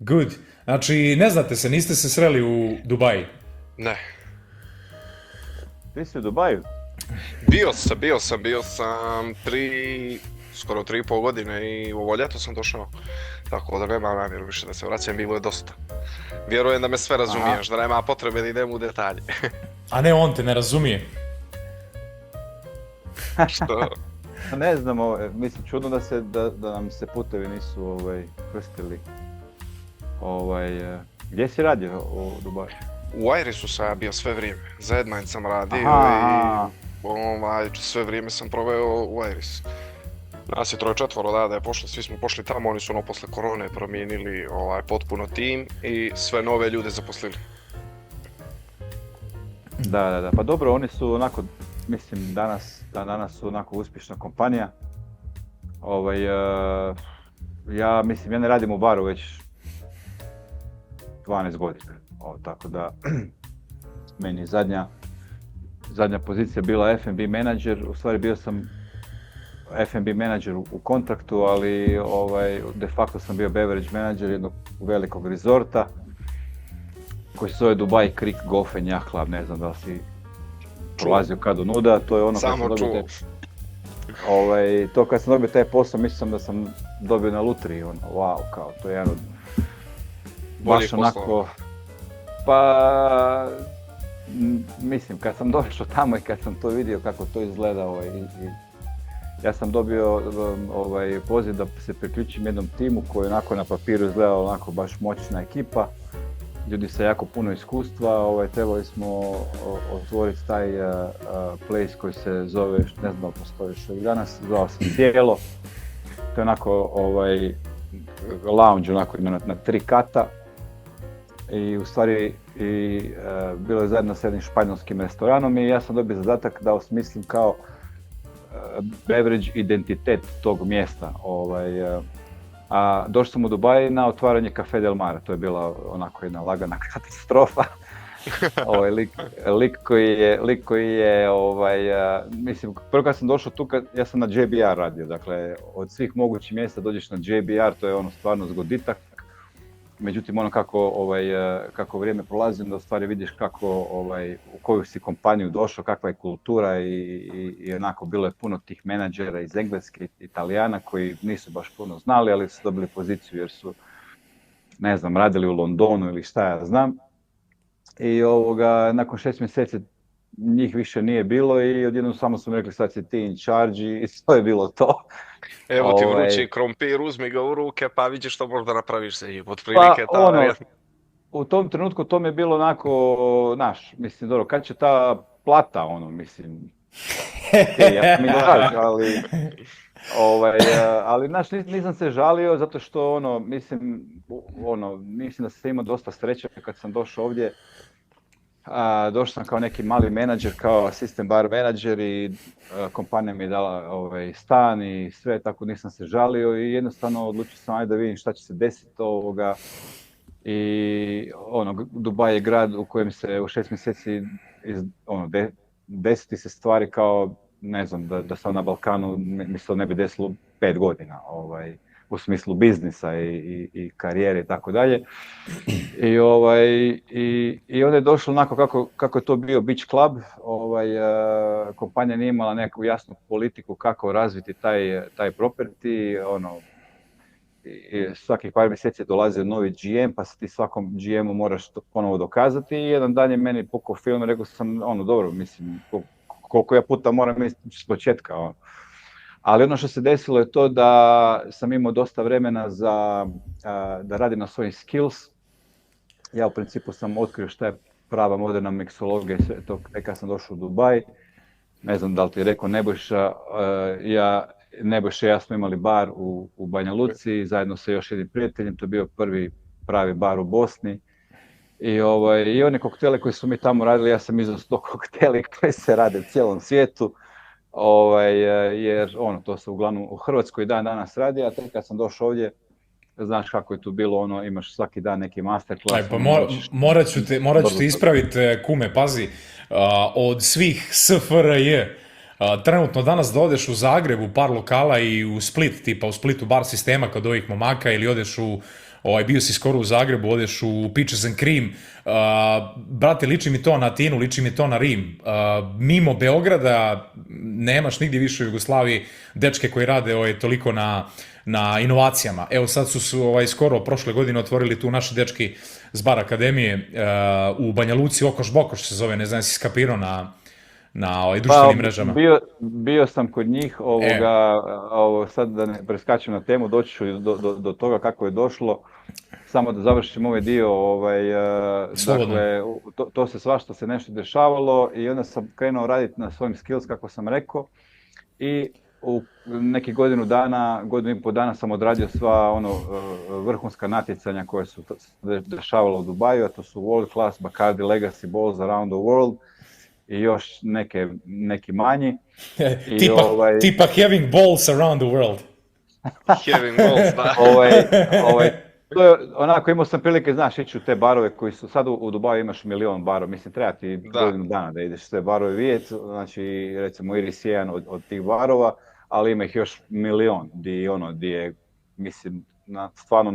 Good. Znači, ne znate se, niste se sreli u Dubaji? Ne. Ti si u Dubaju? Bio sam skoro 3,5 godine i ovo ljeto sam došao. Tako da nema namjeru više da se vraćam, bilo je dosta. Vjerujem da me sve razumiješ, da nema potrebe da idem u detalje. A ne, on te ne razumije. Što? Ne znam, mislim čudno da nam se putevi nisu krstili. Gdje si radio u Dubaju? U Irisu sam ja bio sve vrijeme, za Edmine sam radio Aha. i sve vrijeme sam proveo u Irisu. Nas je 3-4 da je pošlo, svi smo pošli tamo, oni su posle korone promijenili potpuno tim i sve nove ljude zaposlili. Da, pa dobro, oni su onako, mislim danas su onako uspješna kompanija. Ja ne radim u baru već 12 godina, tako da meni zadnja pozicija bila F&B menadžer, u stvari bio sam F&B menadžer u kontraktu, ali de facto sam bio beverage menadžer jednog velikog rezorta koji se zove Dubai Creek Golf and Yacht Club, ne znam da li si prolazio kad u nuda, to je ono Samo čuo. To kad sam dobio taj posao, mislim da sam dobio na lutriji, wow, kao to je jedan od baš onako, pa mislim kad sam došao tamo i kad sam to vidio kako to izgleda, ja sam dobio poziv da se priključim jednom timu koji onako na papiru izgleda onako baš moćna ekipa, ljudi sa jako puno iskustva, trebali smo otvoriti taj place koji se zove, ne znam da li postoji što i danas, zvao se Cijelo, to je onako lounge onako ima na 3 kata. I u stvari bilo je zajedno s jednim španjolskim restoranom i ja sam dobio zadatak da osmislim kao beverage identitet tog mjesta. A došao sam u Dubai na otvaranje Cafe Del Mar, to je bila onako jedna lagana katastrofa. Lik koji je, mislim, prvo kad sam došao tu, ja sam na JBR radio, dakle od svih mogućih mjesta dođeš na JBR, to je ono stvarno zgoditak. Međutim, ono kako vrijeme prolazi, da u stvari vidiš u koju si kompaniju došao, kakva je kultura i onako bilo je puno tih menadžera iz Engleske, Italijana koji nisu baš puno znali, ali su dobili poziciju jer su, ne znam, radili u Londonu ili šta ja znam. I nakon 6 mjeseci njih više nije bilo i odjednom samo su mi rekli sad si ti in charge i to je bilo to. Evo ti vrući krompir, uzmi ga u ruke pa vidiš što možda napraviš se i otprilike u tom trenutku to mi je bilo onako, mislim, dobro, kad će ta plata, mislim, ja sam ali nisam se žalio zato što mislim da sam imao dosta sreće kad sam došao ovdje. Došao sam kao neki mali menadžer, kao assistant bar menadžer i kompanija mi je dala stan i sve, tako nisam se žalio i jednostavno odlučio sam ajde da vidim šta će se desiti i Dubaj je grad u kojem se u 6 mjeseci desiti se stvari kao, ne znam, da sam na Balkanu mislim ne bi desilo 5 godina. U smislu biznisa i karijere i tako dalje. I onda je došlo onako kako je to bio beach club, kompanija nije imala neku jasnu politiku kako razviti taj property, i svakih par mjeseci dolazi novi GM, pa se ti svakom GM-u moraš to ponovo dokazati i jedan dan je meni pukao film i rekao sam, dobro, mislim, koliko ja puta moram ići s početka, Ali ono što se desilo je to da sam imao dosta vremena da radim na svojim skills. Ja u principu sam otkrio šta je prava moderna miksologija i sve to kad sam došao u Dubaj. Ne znam da li ti je rekao Nebojša, Nebojša i ja smo imali bar u Banja Luci zajedno sa još jednim prijateljem, to je bio prvi pravi bar u Bosni. I one koktele koje su mi tamo radili, ja sam izveo 100 kokteli koji se rade u cijelom svijetu. Jer to se uglavnom u Hrvatskoj dan danas radi, a tek kad sam došao ovdje, znaš kako je tu bilo, imaš svaki dan neki masterclass. Pa morat ću te ispraviti, kume, pazi, od svih SFRJ, trenutno danas da odeš u Zagreb u par lokala i u Split, tipa u Splitu bar sistema kod ovih momaka ili odeš u bio si skoro u Zagrebu, odeš u Peaches and Cream, brate, liči mi to na Atinu, liči mi to na Rim. Mimo Beograda nemaš nigdje više u Jugoslaviji dečke koji rade toliko na inovacijama. Evo sad su skoro prošle godine otvorili tu naši dečki s Bar Akademije u Banja Luci, Okoš Bokoš se zove, ne znam si skapirao na društvenim mrežama. Bio sam kod njih, sad da ne preskačem na temu, doći ću do toga kako je došlo. Samo da završim ovaj dio, dakle, to se svašta se nešto dešavalo i onda sam krenuo raditi na svojim skills, kako sam rekao, i u neki godinu i pol dana sam odradio sva vrhunska natjecanja koje su dešavala u Dubaju, a to su World Class, Bacardi, Legacy Balls Around the World i još neki manji. Tipa Having Balls Around the World. Having Balls, da. To je, onako, imao sam prilike, znaš, ići u te barove koji su, sad u Dubaju imaš milion barova, mislim, treba ti godinu dana da ideš sve barove vidjeti, znači, recimo Iris je jedan od tih barova, ali ima ih još milion, di je, mislim, stvarno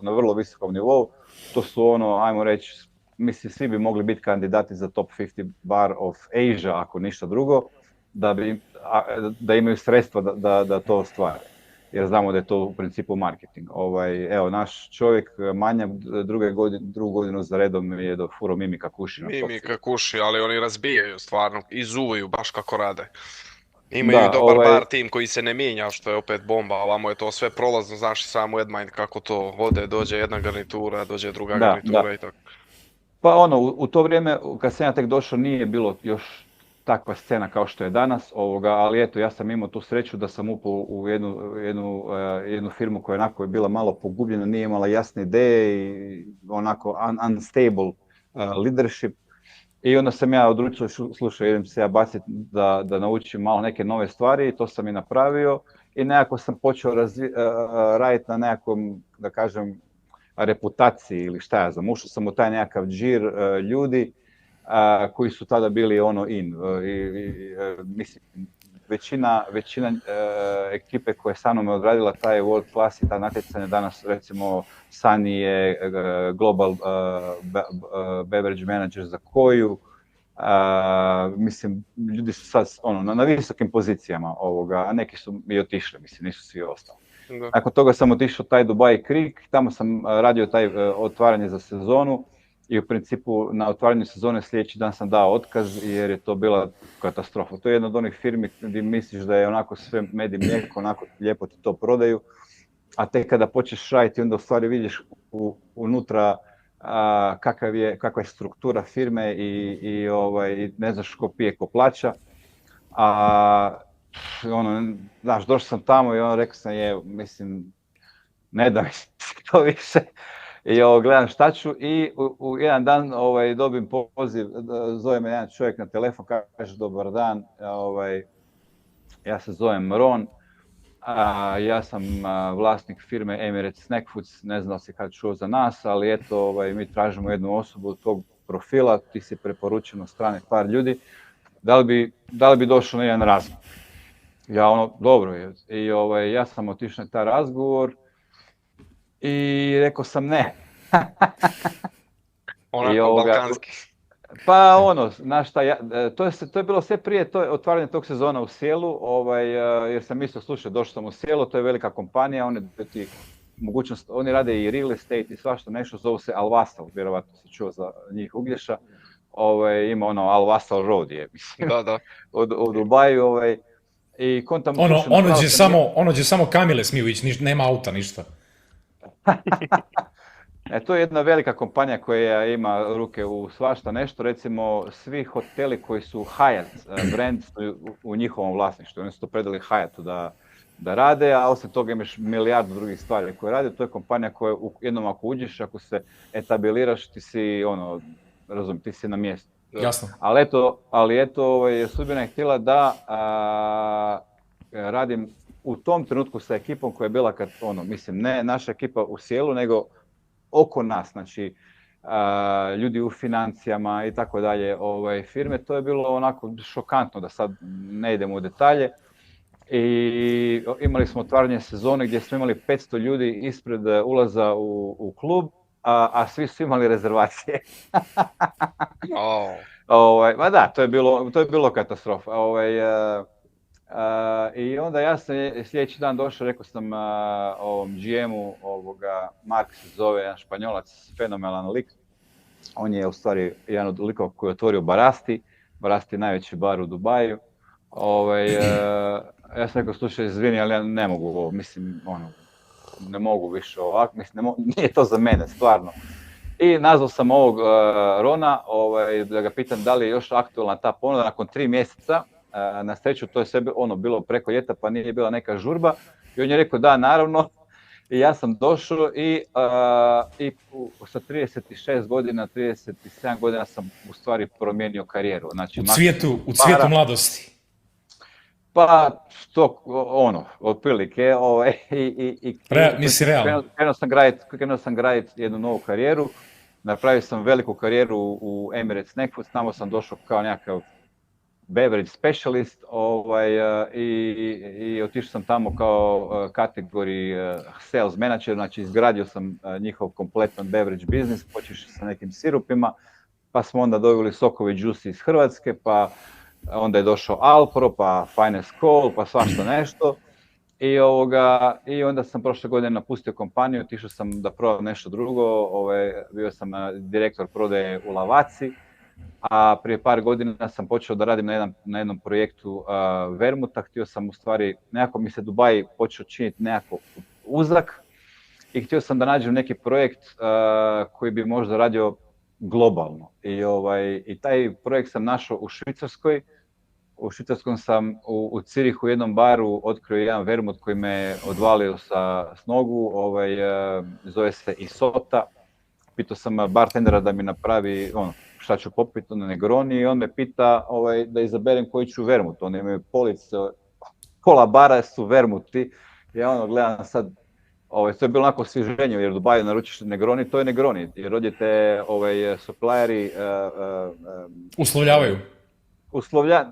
na vrlo visokom nivou. To su ajmo reći, mislim, svi bi mogli biti kandidati za top 50 bar of Asia, ako ništa drugo, da imaju sredstva da to ostvare. Jer znamo da je to u principu marketing. Evo, naš čovjek Manja drugu godinu za redom je do furo Mimi Kakushi. Mimi Kakushi, ali oni razbijaju stvarno, izuvaju baš kako rade. Imaju i dobar bar tim koji se ne mijenja, što je opet bomba, a ovamo je to sve prolazno, znaš i samo Edmind kako to ode, dođe jedna garnitura, dođe druga garnitura i tako. Pa u to vrijeme, kad sam ja tek došao, nije bilo još takva scena kao što je danas, ali eto, ja sam imao tu sreću da sam upao u jednu firmu koja onako je bila malo pogubljena, nije imala jasne ideje i onako unstable leadership. I onda sam ja odlučio, slušaj, idem se ja baciti da naučim malo neke nove stvari i to sam i napravio. I nekako sam počeo raditi na nekakvom, da kažem, reputaciji ili šta ja znam. Ušao sam u taj nekakav džir ljudi koji su tada bili in. Mislim, većina ekipe koja je sa mnom odradila taj World Class i ta natjecanja danas, recimo Sani je Global Beverage Manager za Koju. Mislim, ljudi su sad na visokim pozicijama a neki su i otišli, mislim, nisu svi ostali. Nakon toga sam otišao taj Dubai Creek, tamo sam radio taj otvaranje za sezonu i u principu na otvaranju sezone sljedeći dan sam dao otkaz jer je to bila katastrofa. To je jedna od onih firmi gdje misliš da je onako sve med i mlijeko, onako lijepo ti to prodaju, a tek kada počneš raditi onda u stvari vidiš unutra kakva je struktura firme i ne znaš ko pije, ko plaća. Znaš, došao sam tamo i rekao sam mislim, ne da mi to više. I gledam šta ću i u jedan dan dobim poziv, zove me jedan čovjek na telefon, kaže dobar dan, ja se zovem Ron, ja sam vlasnik firme Emirates Snack Foods, ne znam si kad čuo za nas, ali eto, mi tražimo jednu osobu od tog profila, ti si preporučen od strane par ljudi, da li bi došao na jedan razgovor? Ja dobro je. I ja sam otišao na taj razgovor i rekao sam ne. Onako balkanski. Pa znaš šta, to je bilo sve prije otvaranje tog sezona u Sjelu, jer sam mislio, slušaj, došao sam u Sjelo, to je velika kompanija, oni rade i real estate i svašta nešto, zovu se Al Wasl, vjerovatno si čuo za njih Uglješa, ima Al Wasl Road je, mislim, da. u Dubaju, i kontam... Ono gdje samo kamile smiju ići, nema auta, ništa. To je jedna velika kompanija koja ima ruke u svašta nešto, recimo svi hoteli koji su Hyatt brand u njihovom vlasništvu, oni su to predali Hyattu da rade, a osim toga imaš milijardu drugih stvari koje rade, to je kompanija koja jednom ako uđeš, ako se etabliraš, ti si ti si na mjestu. Jasno. Ali eto, sudbina je htjela da radim u tom trenutku sa ekipom koja je bila mislim, ne naša ekipa u Sjelu, nego oko nas, znači ljudi u financijama i tako dalje, firme, to je bilo onako šokantno da sad ne idemo u detalje. I imali smo otvaranje sezone gdje smo imali 500 ljudi ispred ulaza u klub, a svi su imali rezervacije. Ma da, to je bilo katastrofa. I onda ja sam sljedeći dan došao, rekao sam ovom GM-u, Mark se zove, jedan Španjolac, fenomenalan lik. On je u stvari jedan od likova koji je otvorio Barasti. Barasti je najveći bar u Dubaju. Ja sam rekao, slušaj, izvini, ali ja ne mogu ovo, mislim, ne mogu više ovako, mislim, nije to za mene, stvarno. I nazvao sam ovog Rona, da ga pitam da li je još aktualna ta ponuda nakon 3 mjeseca. Na sreću to je sve bilo preko ljeta, pa nije bila neka žurba. I on je rekao da, naravno. I ja sam došao i sa 36 godina, 37 godina sam u stvari promijenio karijeru. Znači, u cvijetu mladosti. Pa, otprilike. Nisi realno. Krenuo sam graditi jednu novu karijeru. Napravio sam veliku karijeru u Emirates Snackfoods, tamo sam došao kao nekakav beverage specialist i otišao sam tamo kao kategori sales manager, znači izgradio sam njihov kompletan beverage business, počeš sa nekim sirupima, pa smo onda doveli sokovi Juicy iz Hrvatske, pa onda je došao Alpro, pa Finest Call, pa svašta nešto. I onda sam prošle godine napustio kompaniju, otišao sam da probam nešto drugo, bio sam direktor prodaje u Lavaci, a prije par godina sam počeo da radim na jednom projektu vermuta. Htio sam u stvari, nekako mi se Dubai počeo činiti nekako uzak i htio sam da nađem neki projekt koji bi možda radio globalno. I taj projekt sam našao u Švicarskoj. U Švicarskom sam u Cirihu u jednom baru otkrio jedan vermut koji me odvalio s nogu, zove se Isota. Pitao sam bartendera da mi napravi šta ću popiti, Negroni, i on me pita da izaberem koji ću vermut. Oni imaju police, pola bara su vermuti. Ja gledam sad, to je bilo onako osvježenje, jer u Dubaju naručiš Negroni, to je Negroni. Jer ovdje te supplieri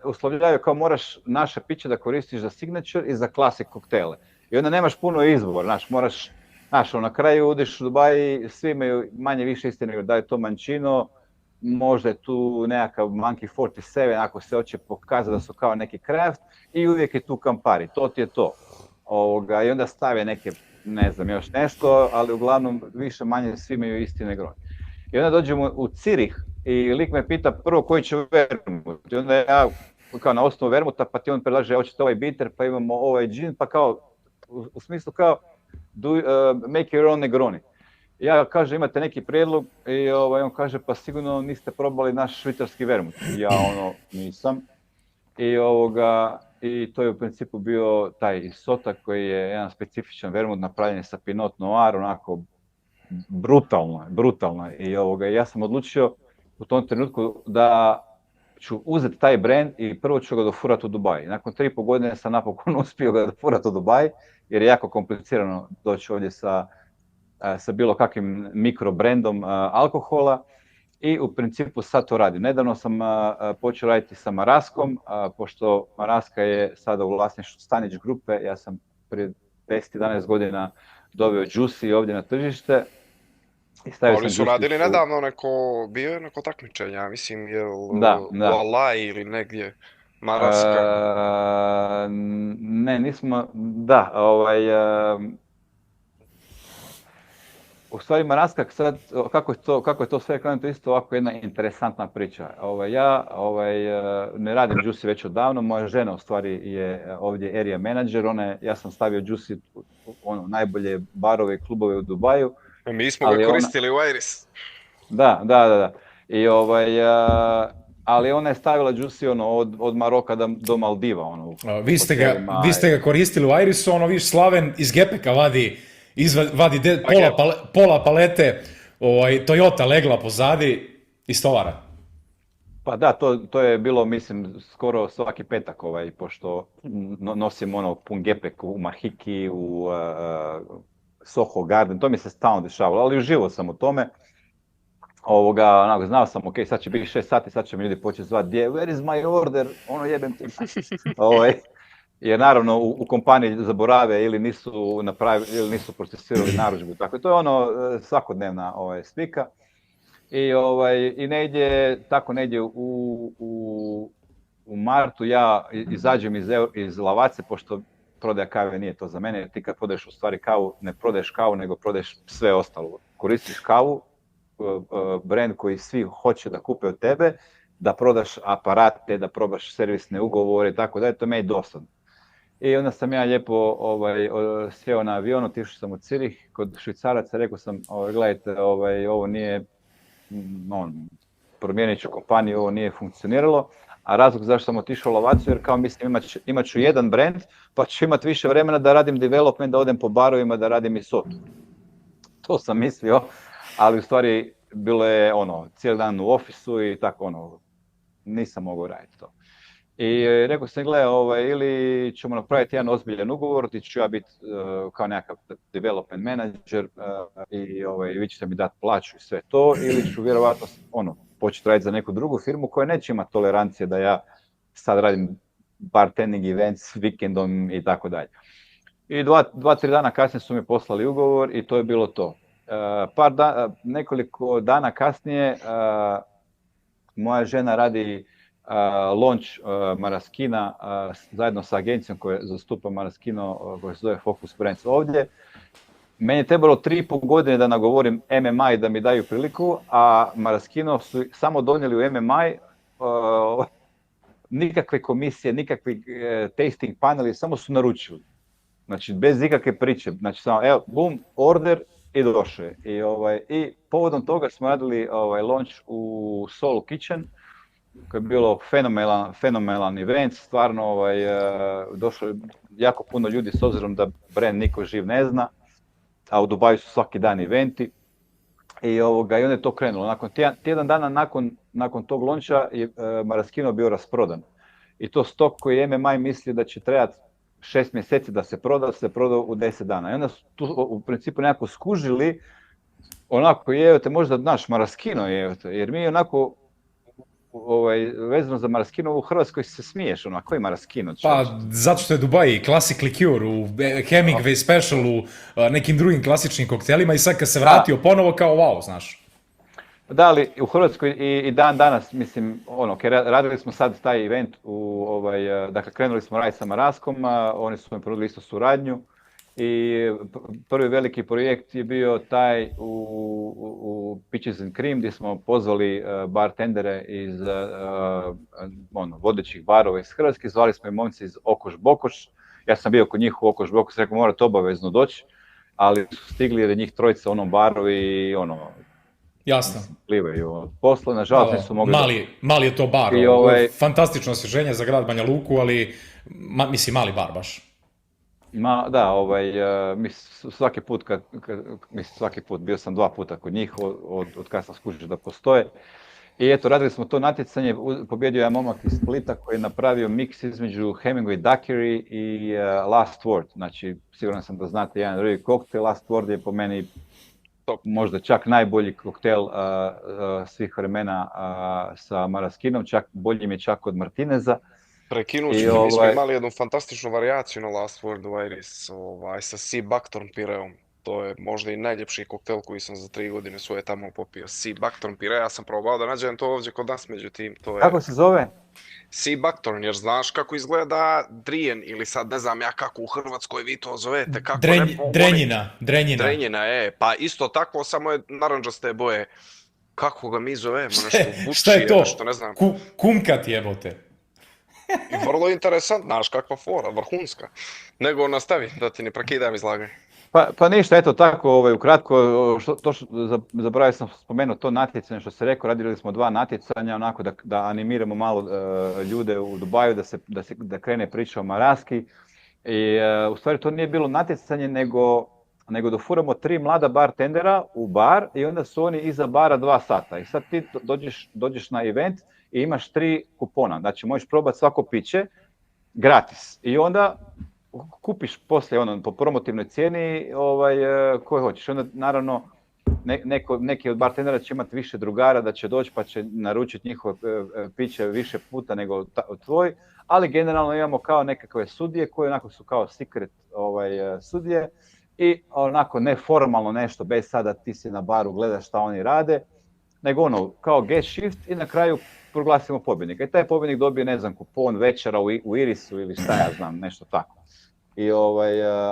uslovljavaju kao moraš naše piće da koristiš za signature i za classic koktele. I onda nemaš puno izbor, moraš, na kraju udeš u Dubaji, svi imaju manje više istine da je to Mancino, možda je tu nekakav Monkey 47, ako se hoće pokazati da su kao neki craft, i uvijek je tu Campari, to ti je to. I onda stave neke, ne znam, još nešto, ali uglavnom više manje svi imaju isti Negroni. I onda dođemo u Cirih i lik me pita prvo koji će vermut. I onda ja kao na osnovu vermuta, pa ti on predlaže hoćete ovaj bitter, pa imamo ovaj gin, pa kao u smislu kao make your own Negroni. Ja kažem imate neki prijedlog i on kaže pa sigurno niste probali naš švicarski vermut. Ja nisam. I to je u principu bio taj Isota koji je jedan specifičan vermut napravljen sa Pinot Noir, onako brutalno. I ja sam odlučio u tom trenutku da ću uzeti taj brand i prvo ću ga dofurati u Dubai. Nakon 3,5 godine sam napokon uspio ga dofurati u Dubai, jer je jako komplicirano doći ovdje sa bilo kakvim mikrobrandom alkohola, i u principu sad to radim. Nedavno sam počeo raditi sa Maraskom, pošto Maraska je sada u vlasništvu Stanić grupe. Ja sam prije 10-11 godina doveo Juicy ovdje na tržište. Oni su radili nedavno bio je neko takmičenje, mislim, u Alai ili negdje, Maraska. Ne, nismo, u stvari Maraska, sad, kako je to sve krenuto, isto ovako jedna interesantna priča. Ja ne radim Juicy već odavno, moja žena u stvari je ovdje area manager, ja sam stavio Juicy u najbolje barove i klubove u Dubaju. Mi smo ga koristili u Iris. Da. Ali ona je stavila Juicy od Maroka do Maldiva. Vi ste ga koristili u Irisu, viš Slaven iz Gepeka vadi pola palete Toyota legla pozadi iz tovara. Pa da, to je bilo, mislim, skoro svaki petak, pošto nosim pun Gepek u Mahiki, u Soho Garden, to mi se stalno dešavalo, ali uživo sam u tome. Znao sam, sad će biti 6 sati, sad će mi ljudi početi zvati, where is my order, jebem ti. jer naravno u kompaniji zaborave ili nisu napravili, ili nisu procesirali narudžbu. Tako to je ono svakodnevna spika. I negdje u martu ja izađem iz Lavace, pošto prodaja kave nije to za mene, jer ti kad prodaješ u stvari kavu, ne prodaješ kavu, nego prodaješ sve ostalo. Koristiš kavu, brand koji svi hoće da kupe od tebe, da prodaš aparate, da probaš servisne ugovore i tako da je to meni dosadno. I onda sam ja lijepo sjeo na avion, otišao sam u Cirih kod Švicaraca, rekao sam, gledajte, ovo nije, promijenit ću kompaniju, ovo nije funkcioniralo, a razlog zašto sam otišao u Lavaciju, jer kao mislim imat ću jedan brand, pa ću imati više vremena da radim development, da odem po barovima, da radim i sotu. To sam mislio, ali u stvari bilo je cijeli dan u ofisu i tako nisam mogao raditi to. I rekao sam, ili ćemo napraviti jedan ozbiljan ugovor, ti ću ja biti kao nekakav development manager i vi ćete mi dati plaću i sve to, ili ću vjerovatno početi raditi za neku drugu firmu koja neće imati tolerancije da ja sad radim bartending events vikendom i tako dalje. I 2-3 dana kasnije su mi poslali ugovor i to je bilo to. Nekoliko dana kasnije moja žena radi launch Maraskina zajedno sa agencijom koja zastupa Maraskino, koja se zove Focus Brands ovdje. Meni je trebalo 3,5 godine da nagovorim MMI da mi daju priliku, a Maraskino su samo donijeli u MMI nikakve komisije, nikakvi tasting paneli, samo su naručili. Znači, bez ikakve priče. Znači, samo, evo, boom, order i došao je. I povodom toga smo radili launch u Soul Kitchen, koji je bilo fenomenalan event, stvarno došlo je jako puno ljudi s obzirom da brand niko živ ne zna, a u Dubaju su svaki dan eventi i onda je to krenulo. Nakon tjedan dana nakon tog launcha je Maraskino bio rasprodan. I to stok koji MMI misli da će trebati 6 mjeseci da se prodao u 10 dana. I onda su tu u principu nekako skužili, onako možda naš Maraskino jer mi onako vezano za Maraskino u Hrvatskoj se smiješ, koji Maraskino? Pa, zato što je Dubai Classic Liqueur, u Hemingway Specialu, nekim drugim klasičnim koktelima i sad kad se vratio ponovo kao wow, znaš. Da, ali u Hrvatskoj i dan danas, mislim, radili smo sad taj event, dakle krenuli smo raditi sa Maraskom, oni su mi prodali isto suradnju i prvi veliki projekt je bio taj u Peaches and Cream gdje smo pozvali bartendere iz vodećih barova iz Hrvatske, zvali smo i momci iz Okoš Bokoš, ja sam bio kod njih u Okoš Bokoš, rekao morate obavezno doći, ali su stigli jer je njih trojica u onom baru i jasno. Plivaju od posla, nažalost nisu mogli... Mali je to bar, fantastično osvježenje za grad Banja Luku, ali mislim mali bar baš. Da, svaki put, bio sam 2 puta kod njih, od kada sam skužio da postoje. I eto, radili smo to natjecanje, pobjedio je momak iz Splita koji je napravio miks između Hemingway Daiquiri i Last Word. Znači, siguran sam da znate jedan drugi koktel, Last Word je po meni možda čak najbolji koktel svih vremena sa Maraskinom, bolji mi je čak od Martineza. Prekinući, mi smo imali jednu fantastičnu varijaciju na Last Word Iris sa Sea Buckthorn Pireom. To je možda i najljepši koktel koji sam za 3 godine svoje tamo popio. Sea Buckthorn Pire, ja sam probao da nađem to ovdje kod nas, međutim to je... Kako se zove? Sea Buckthorn, jer znaš kako izgleda Drijen, ili sad ne znam ja kako u Hrvatskoj vi to zovete, kako Drenjina. Drenjina, pa isto tako, samo je naranđaste boje. Kako ga mi zovemo, nešto bučije, šta je to? Nešto ne znam. Kumkat jebote. I vrlo interesant, znaš kakva fora, vrhunska. Nego nastavi, da ti ne prekidam izlaganje. Pa ništa, eto tako, ukratko, zaboravio sam spomenuti to natjecanje što se rekao, radili smo 2 natjecanja, onako da animiramo malo ljude u Dubaju, da krene priča o Maraski. I u stvari to nije bilo natjecanje, nego dofuramo 3 mlada bartendera u bar i onda su oni iza bara 2 sata. I sad ti dođeš na event i imaš 3 kupona, znači možeš probati svako piće gratis. I onda kupiš poslije po promotivnoj cijeni koje hoćeš. Onda naravno neki od bartendera će imati više drugara, da će doći pa će naručiti njihove piće više puta nego tvoj, ali generalno imamo kao nekakve sudije koje onako su kao secret sudije i onako neformalno nešto, bez sada ti si na baru, gledaš šta oni rade, nego ono, kao guest shift i na kraju proglasimo pobjednika. I taj pobjednik dobije, ne znam, kupon večera u Irisu ili šta ja znam, nešto tako. I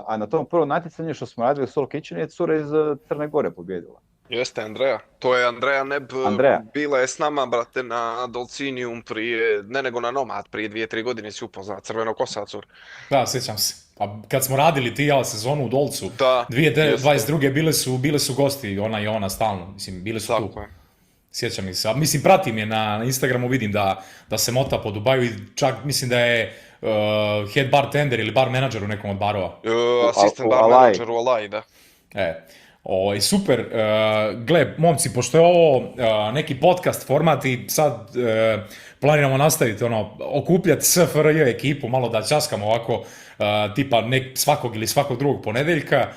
a na tom prvom natjecanju što smo radili u Soul Kitchen je cura iz Crne Gore pobjedila. Jeste, Andreja. To je Andreja Neb. Bila je s nama, brate, na Dolcinium prije, ne nego na Nomad, prije 2-3 godine si upoznala, crveno kosa cur. Da, sjećam se. Pa kad smo radili tijela sezonu u Dolcu, 2022. bile su gosti, ona i ona stalno, mislim, bile su tako tu. Je. Sjećam ih se. A mislim, pratim je na Instagramu, vidim da se mota po Dubaju i čak mislim da je head bartender ili bar menadžer u nekom od barova. Asistent bar menadžer u Alai, da. Super. Gle, momci, pošto je ovo neki podcast format i sad planiramo nastaviti okupljati SFRJ ekipu, malo da časkamo ovako tipa svakog ili svakog drugog ponedjeljka,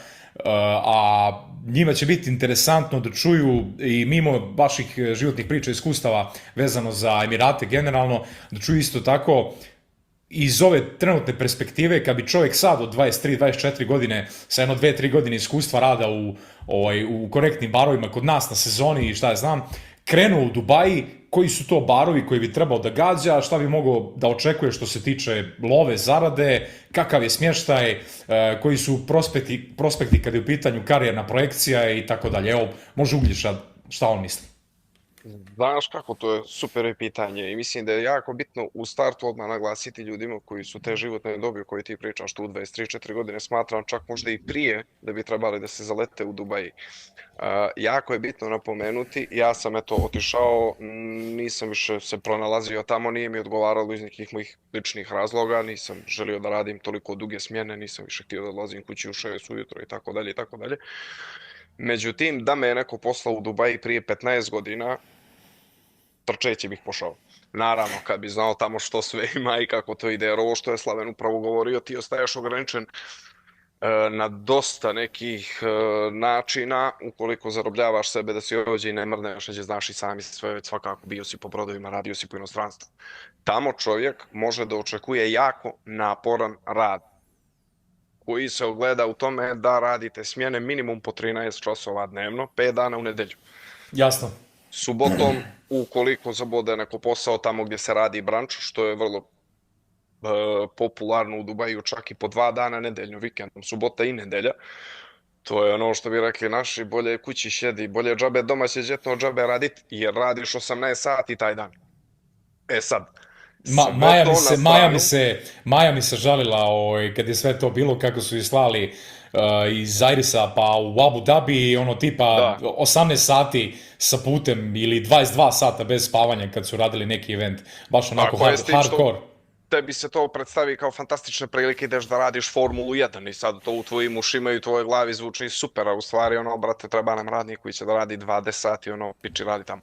a njima će biti interesantno da čuju i mimo vaših životnih priča i iskustava vezano za Emirate generalno, da čuju isto tako iz ove trenutne perspektive, kad bi čovjek sad od 23-24 godine sa jedno 2-3 godine iskustva rada u korektnim barovima kod nas na sezoni i šta ja znam, krenuo u Dubaji, koji su to barovi koji bi trebao da gađa, šta bi mogao da očekuje što se tiče love, zarade, kakav je smještaj, koji su prospekti kad je u pitanju karijerna projekcija i tako dalje. Evo, može Uglješa, šta on misli? Znaš kako, to je super pitanje i mislim da je jako bitno u startu odmah naglasiti ljudima koji su te životne dobi o kojoj ti pričaš tu u 23-4 godine, smatram čak možda i prije da bi trebali da se zalete u Dubaji. Jako je bitno napomenuti, ja sam otišao, nisam više se pronalazio tamo, nije mi odgovaralo iz nekih mojih ličnih razloga, nisam želio da radim toliko duge smjene, nisam više htio da odlazim kući u 6 ujutro i tako dalje i tako dalje. Međutim, da me je neko poslao u Dubaji prije 15 godina, trčeći bih pošao. Naravno, kad bi znao tamo što sve ima i kako to ide, jer ovo što je Slaven upravo govorio, ti ostaješ ograničen na dosta nekih načina, ukoliko zarobljavaš sebe da si ovdje i ne mrneš, neće znaš i sami sve, već svakako bio si po brodovima, radio si po inostranstvu. Tamo čovjek može da očekuje jako naporan rad, koji se ogleda u tome da radite smjene minimum po 13 časova dnevno, 5 dana u nedelju. Jasno. Subotom, ukoliko zabode neko posao tamo gdje se radi branč, što je vrlo popularno u Dubaju, čak i po 2 dana nedeljno, vikendom, subota i nedelja. To je ono što bi rekli naši, bolje kući sjedi, bolje džabe doma sjeđetno džabe raditi, jer radiš 18 sati taj dan. Sad, Maja mi se žalila kad je sve to bilo, kako su slali iz Airisa pa u Abu Dhabi, tipa 18 sati sa putem ili 22 sata bez spavanja kad su radili neki event, baš onako hardcore. Tebi se to predstavi kao fantastične prilike, ideš da radiš Formulu 1 i sad to u tvojim ušima i u tvojoj glavi zvuči super, a u stvari brate, treba nam radnik koji će da radi 20 sati, piči radi tamo.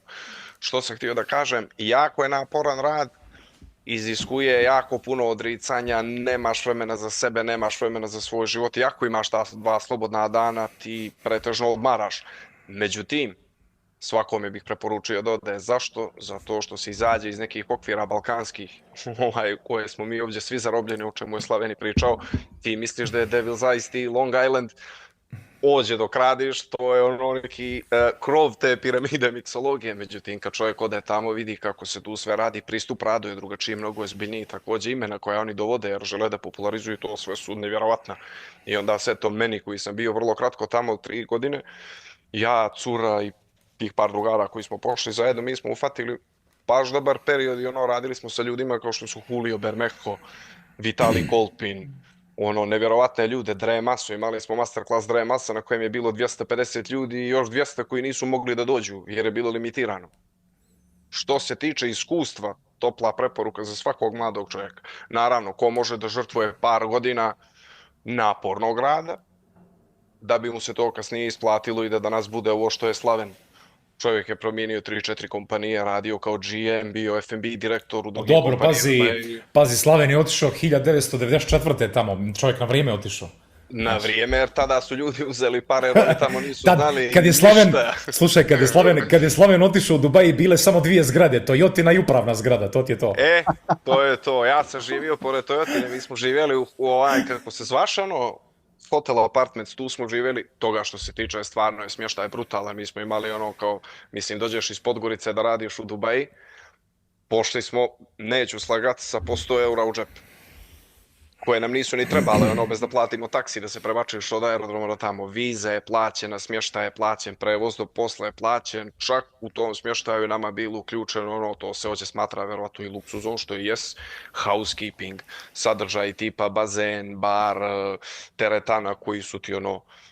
Što sam htio da kažem, jako je naporan rad, iziskuje jako puno odricanja, nemaš vremena za sebe, nemaš vremena za svoj život, iako imaš ta 2 slobodna dana, ti pretežno odmaraš. Međutim, svakome bih preporučio da ode. Zašto? Zato što se izađe iz nekih okvira balkanskih, koje smo mi ovdje svi zarobljeni, o čemu je Slaveni pričao. Ti misliš da je Devil's Eyes i Long Island, ođe dok radiš, to je neki krov te piramide miksologije, međutim kad čovjek ode tamo vidi kako se tu sve radi, pristup radu je drugačiji, mnogo je zbiljniji, također imena koja oni dovode jer žele da popularizuju to, sve su nevjerovatna. I onda sve to meni koji sam bio vrlo kratko tamo 3 godine, ja, cura i tih par drugara koji smo pošli zajedno, mi smo ufatili baš dobar period i radili smo sa ljudima kao što su Julio Bermejo, Vitali Kolpin, nevjerovatne ljude, Dre Maso, imali smo masterclass Dre Masa na kojem je bilo 250 ljudi i još 200 koji nisu mogli da dođu jer je bilo limitirano. Što se tiče iskustva, topla preporuka za svakog mladog čovjeka. Naravno, ko može da žrtvuje par godina napornog rada, da bi mu se to kasnije isplatilo i da danas bude ovo što je Slaven. Čovjek je promijenio 3-4 kompanije, radio kao GM, bio F&B direktor u drugim kompanijama. Pazi, Slaven je otišao 1994. tamo, čovjek na vrijeme otišao. Na vrijeme, jer tada su ljudi uzeli pare, jer oni tamo nisu znali kad je Slaven, ništa. slušaj, kad je Slaven otišao u Dubai, bile samo 2 zgrade, Toyotina i upravna zgrada, to ti je to. To je to. Ja sam živio pored Toyotine, mi smo živjeli u kako se zvaš, hotel apartments, tu smo živjeli. Toga što se tiče, stvarno je smještaj brutalan. Mi smo imali kao, mislim, dođeš iz Podgorice da radiš u Dubai, pošli smo, neću slagati, sa po 100 eura u džep. Koje nam nisu ni trebale, bez da platimo taksi, da se prebačiš od aerodroma do tamo. Viza je plaćena, smještaj je plaćen, prevoz do posla je plaćen, čak u tom smještaju nama bilo uključeno, to se ovdje smatra verovatno i luksuzom, što i jes, housekeeping, sadržaj tipa bazen, bar, teretana koji su ti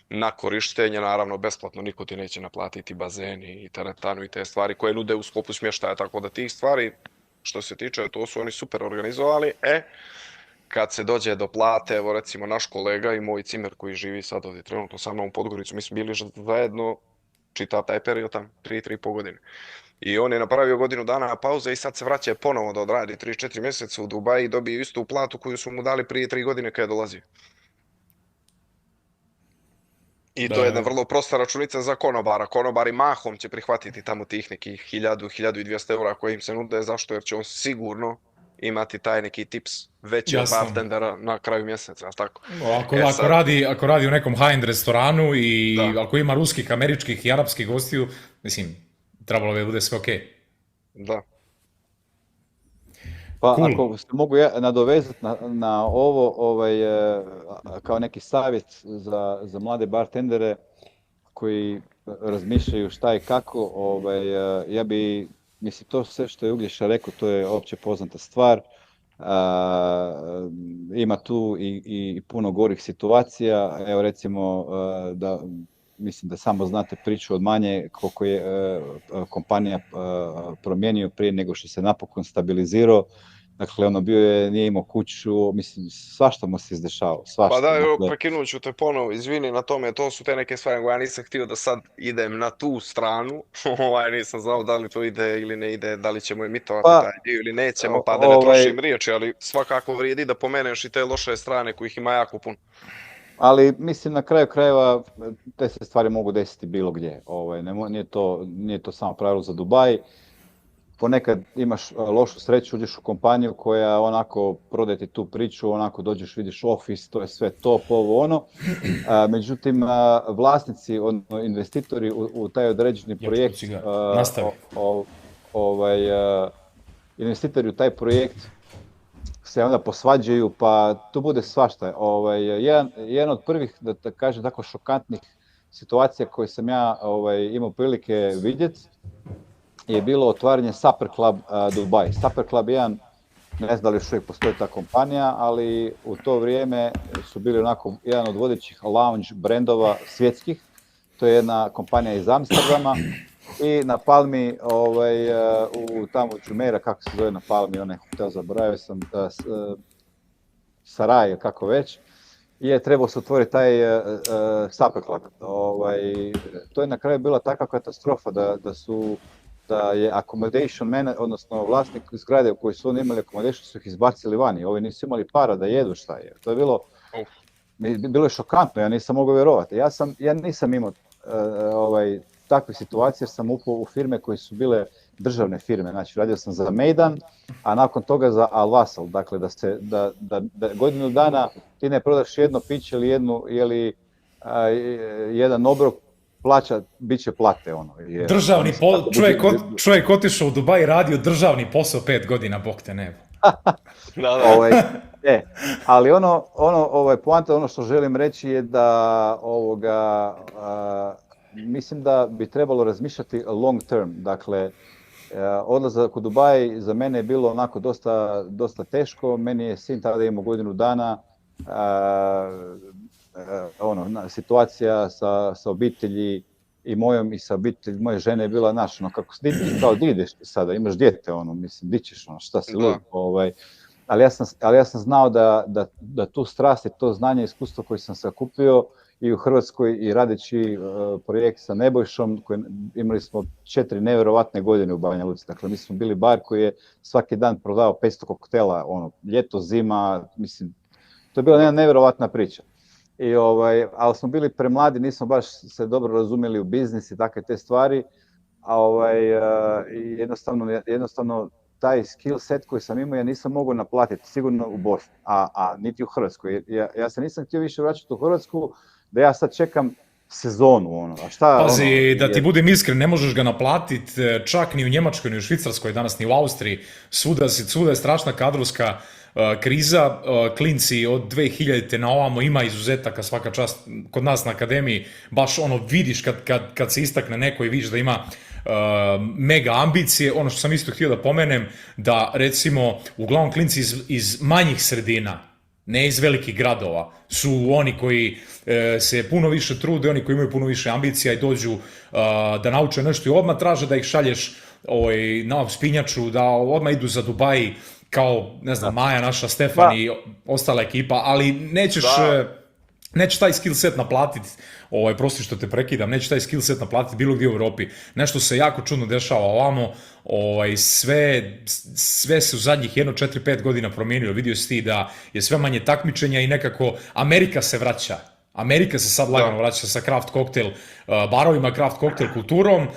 na korištenje, naravno besplatno, niko ti neće naplatiti bazen i teretanu i te stvari koje nude u sklopu smještaja, tako da tih stvari, što se tiče, to su oni super organizovali, kad se dođe do plate, evo recimo naš kolega i moj cimer koji živi sad ovdje trenutno sa mnom u Podgoricu, mi smo bili zajedno čitav taj period tam, 3,5 godine. I on je napravio godinu dana pauze i sad se vraća ponovo da odradi 3-4 mjeseca u Dubai i dobije istu platu koju su mu dali prije 3 godine kad je dolazio. I to je jedna vrlo prosta računica za konobara. Konobari mahom će prihvatiti tamo tih nekih 1000-1200 eura koji im se nude, zašto? Jer će on sigurno imati taj neki tips veći od bartendera na kraju mjeseca, tako? Ako radi u nekom high-end restoranu i ako ima ruskih, američkih i arapskih gostiju, mislim, trebalo bi bude sve okej. Da. Pa ako se mogu nadovezati na ovo, kao neki savjet za mlade bartendere koji razmišljaju šta i kako, ja bi, mislim, to sve što je Uglješa rekao, to je opće poznata stvar. Ima tu i puno gorih situacija. Evo recimo, mislim da samo znate priču od Manje koliko je kompanija promijenio prije nego što se napokon stabilizirao. Dakle, nije imao kuću, mislim, svašta mu se izdešavalo. Pa da, prekinut ću te ponovo, izvini na tome, to su te neke stvari koje ja nisam htio da sad idem na tu stranu, nisam znao da li to ide ili ne ide, da li ćemo emitovati taj dio ili nećemo, pa da ne trošim riječi, ali svakako vrijedi da pomeneš i te loše strane kojih ima jako puno. Ali mislim na kraju krajeva te se stvari mogu desiti bilo gdje, nije to samo pravilo za Dubai. Ponekad imaš lošu sreću, uđeš u kompaniju koja onako prodaje ti tu priču, onako dođeš, vidiš office, to je sve top, međutim, vlasnici, investitori u taj određeni projekt, investitori u taj projekt se onda posvađaju, pa tu bude svašta. Jedan od prvih, da kažem tako, šokantnih situacija koje sam ja imao prilike vidjeti, je bilo otvaranje Supper Club Dubai. Supper Club je ne znam da li još uvijek postoji ta kompanija, ali u to vrijeme su bili onako jedan od vodećih lounge brendova svjetskih. To je jedna kompanija iz Amsterdama i na Palmi, tamo u Jumeirah, kako se zove na Palmi, onaj hotel, zaboravio sam, Saraj, kako već, je trebao se otvoriti taj Supper Club. To je na kraju bila takva katastrofa da je accommodation man, odnosno vlasnik zgrade u kojoj su oni imali accommodation, su ih izbacili vani. Ovi nisu imali para da jedu šta je. To je bilo je šokantno, ja nisam mogao vjerovati. Ja nisam imao takve situacije jer sam upao u firme koje su bile državne firme. Znači, radio sam za Mejdan, a nakon toga za Al Wasl. Dakle, da godinu dana ti ne prodaš jedno piće ili jedan obrok, plaća, bit će plate. Državni čovjek otišao u Dubai i radio državni posao 5 godina, bog te nebo. Ali poanta, ono što želim reći je da mislim da bi trebalo razmišljati long term. Dakle, odlazak u Dubai za mene je bilo onako dosta teško. Meni je sin tada imao godinu dana. Situacija sa obitelji i mojom i sa obitelji moje žene je bila kako di ideš ti sada, imaš dijete, mislim, di ćeš, šta si lud, ali ja sam znao da tu strast i to znanje i iskustvo koje sam sakupio i u Hrvatskoj i radeći projekt sa Nebojšom, imali smo 4 nevjerovatne godine u Banja Luci, dakle mi smo bili bar koji je svaki dan prodao 500 koktela, ljeto, zima, mislim, to je bila jedna nevjerovatna priča. Ali smo bili premladi, nismo baš se dobro razumjeli u biznis i takve te stvari, i jednostavno taj skill set koji sam imao ja nisam mogao naplatiti, sigurno u Bosni, a niti u Hrvatskoj. Ja se nisam htio više vraćati u Hrvatsku, da ja sad čekam sezonu, a šta... Pazi, da ti budem iskren, ne možeš ga naplatiti čak ni u Njemačkoj, ni u Švicarskoj, danas ni u Austriji, svuda je strašna kadrovska kriza, klinci od 2000-te na ovamo ima izuzetaka, svaka čast, kod nas na akademiji, baš vidiš kad se istakne neko i vidiš da ima mega ambicije. Ono što sam isto htio da pomenem, da recimo uglavnom klinci iz manjih sredina, ne iz velikih gradova, su oni koji se puno više trude, oni koji imaju puno više ambicija i dođu da nauče nešto i odmah traže da ih šalješ na spinjaču, da odmah idu za Dubai, kao, ne znam, Maja, naša, Stefan i ostala ekipa, ali neće taj skill set naplatiti, prosti što te prekidam, neće taj skill set naplatiti bilo gdje u Europi. Nešto se jako čudno dešava ovamo, sve se u zadnjih 4-5 godina promijenilo. Vidio si ti da je sve manje takmičenja i nekako Amerika se vraća. Amerika se sad lagano vraća sa craft cocktail barovima, craft cocktail kulturom,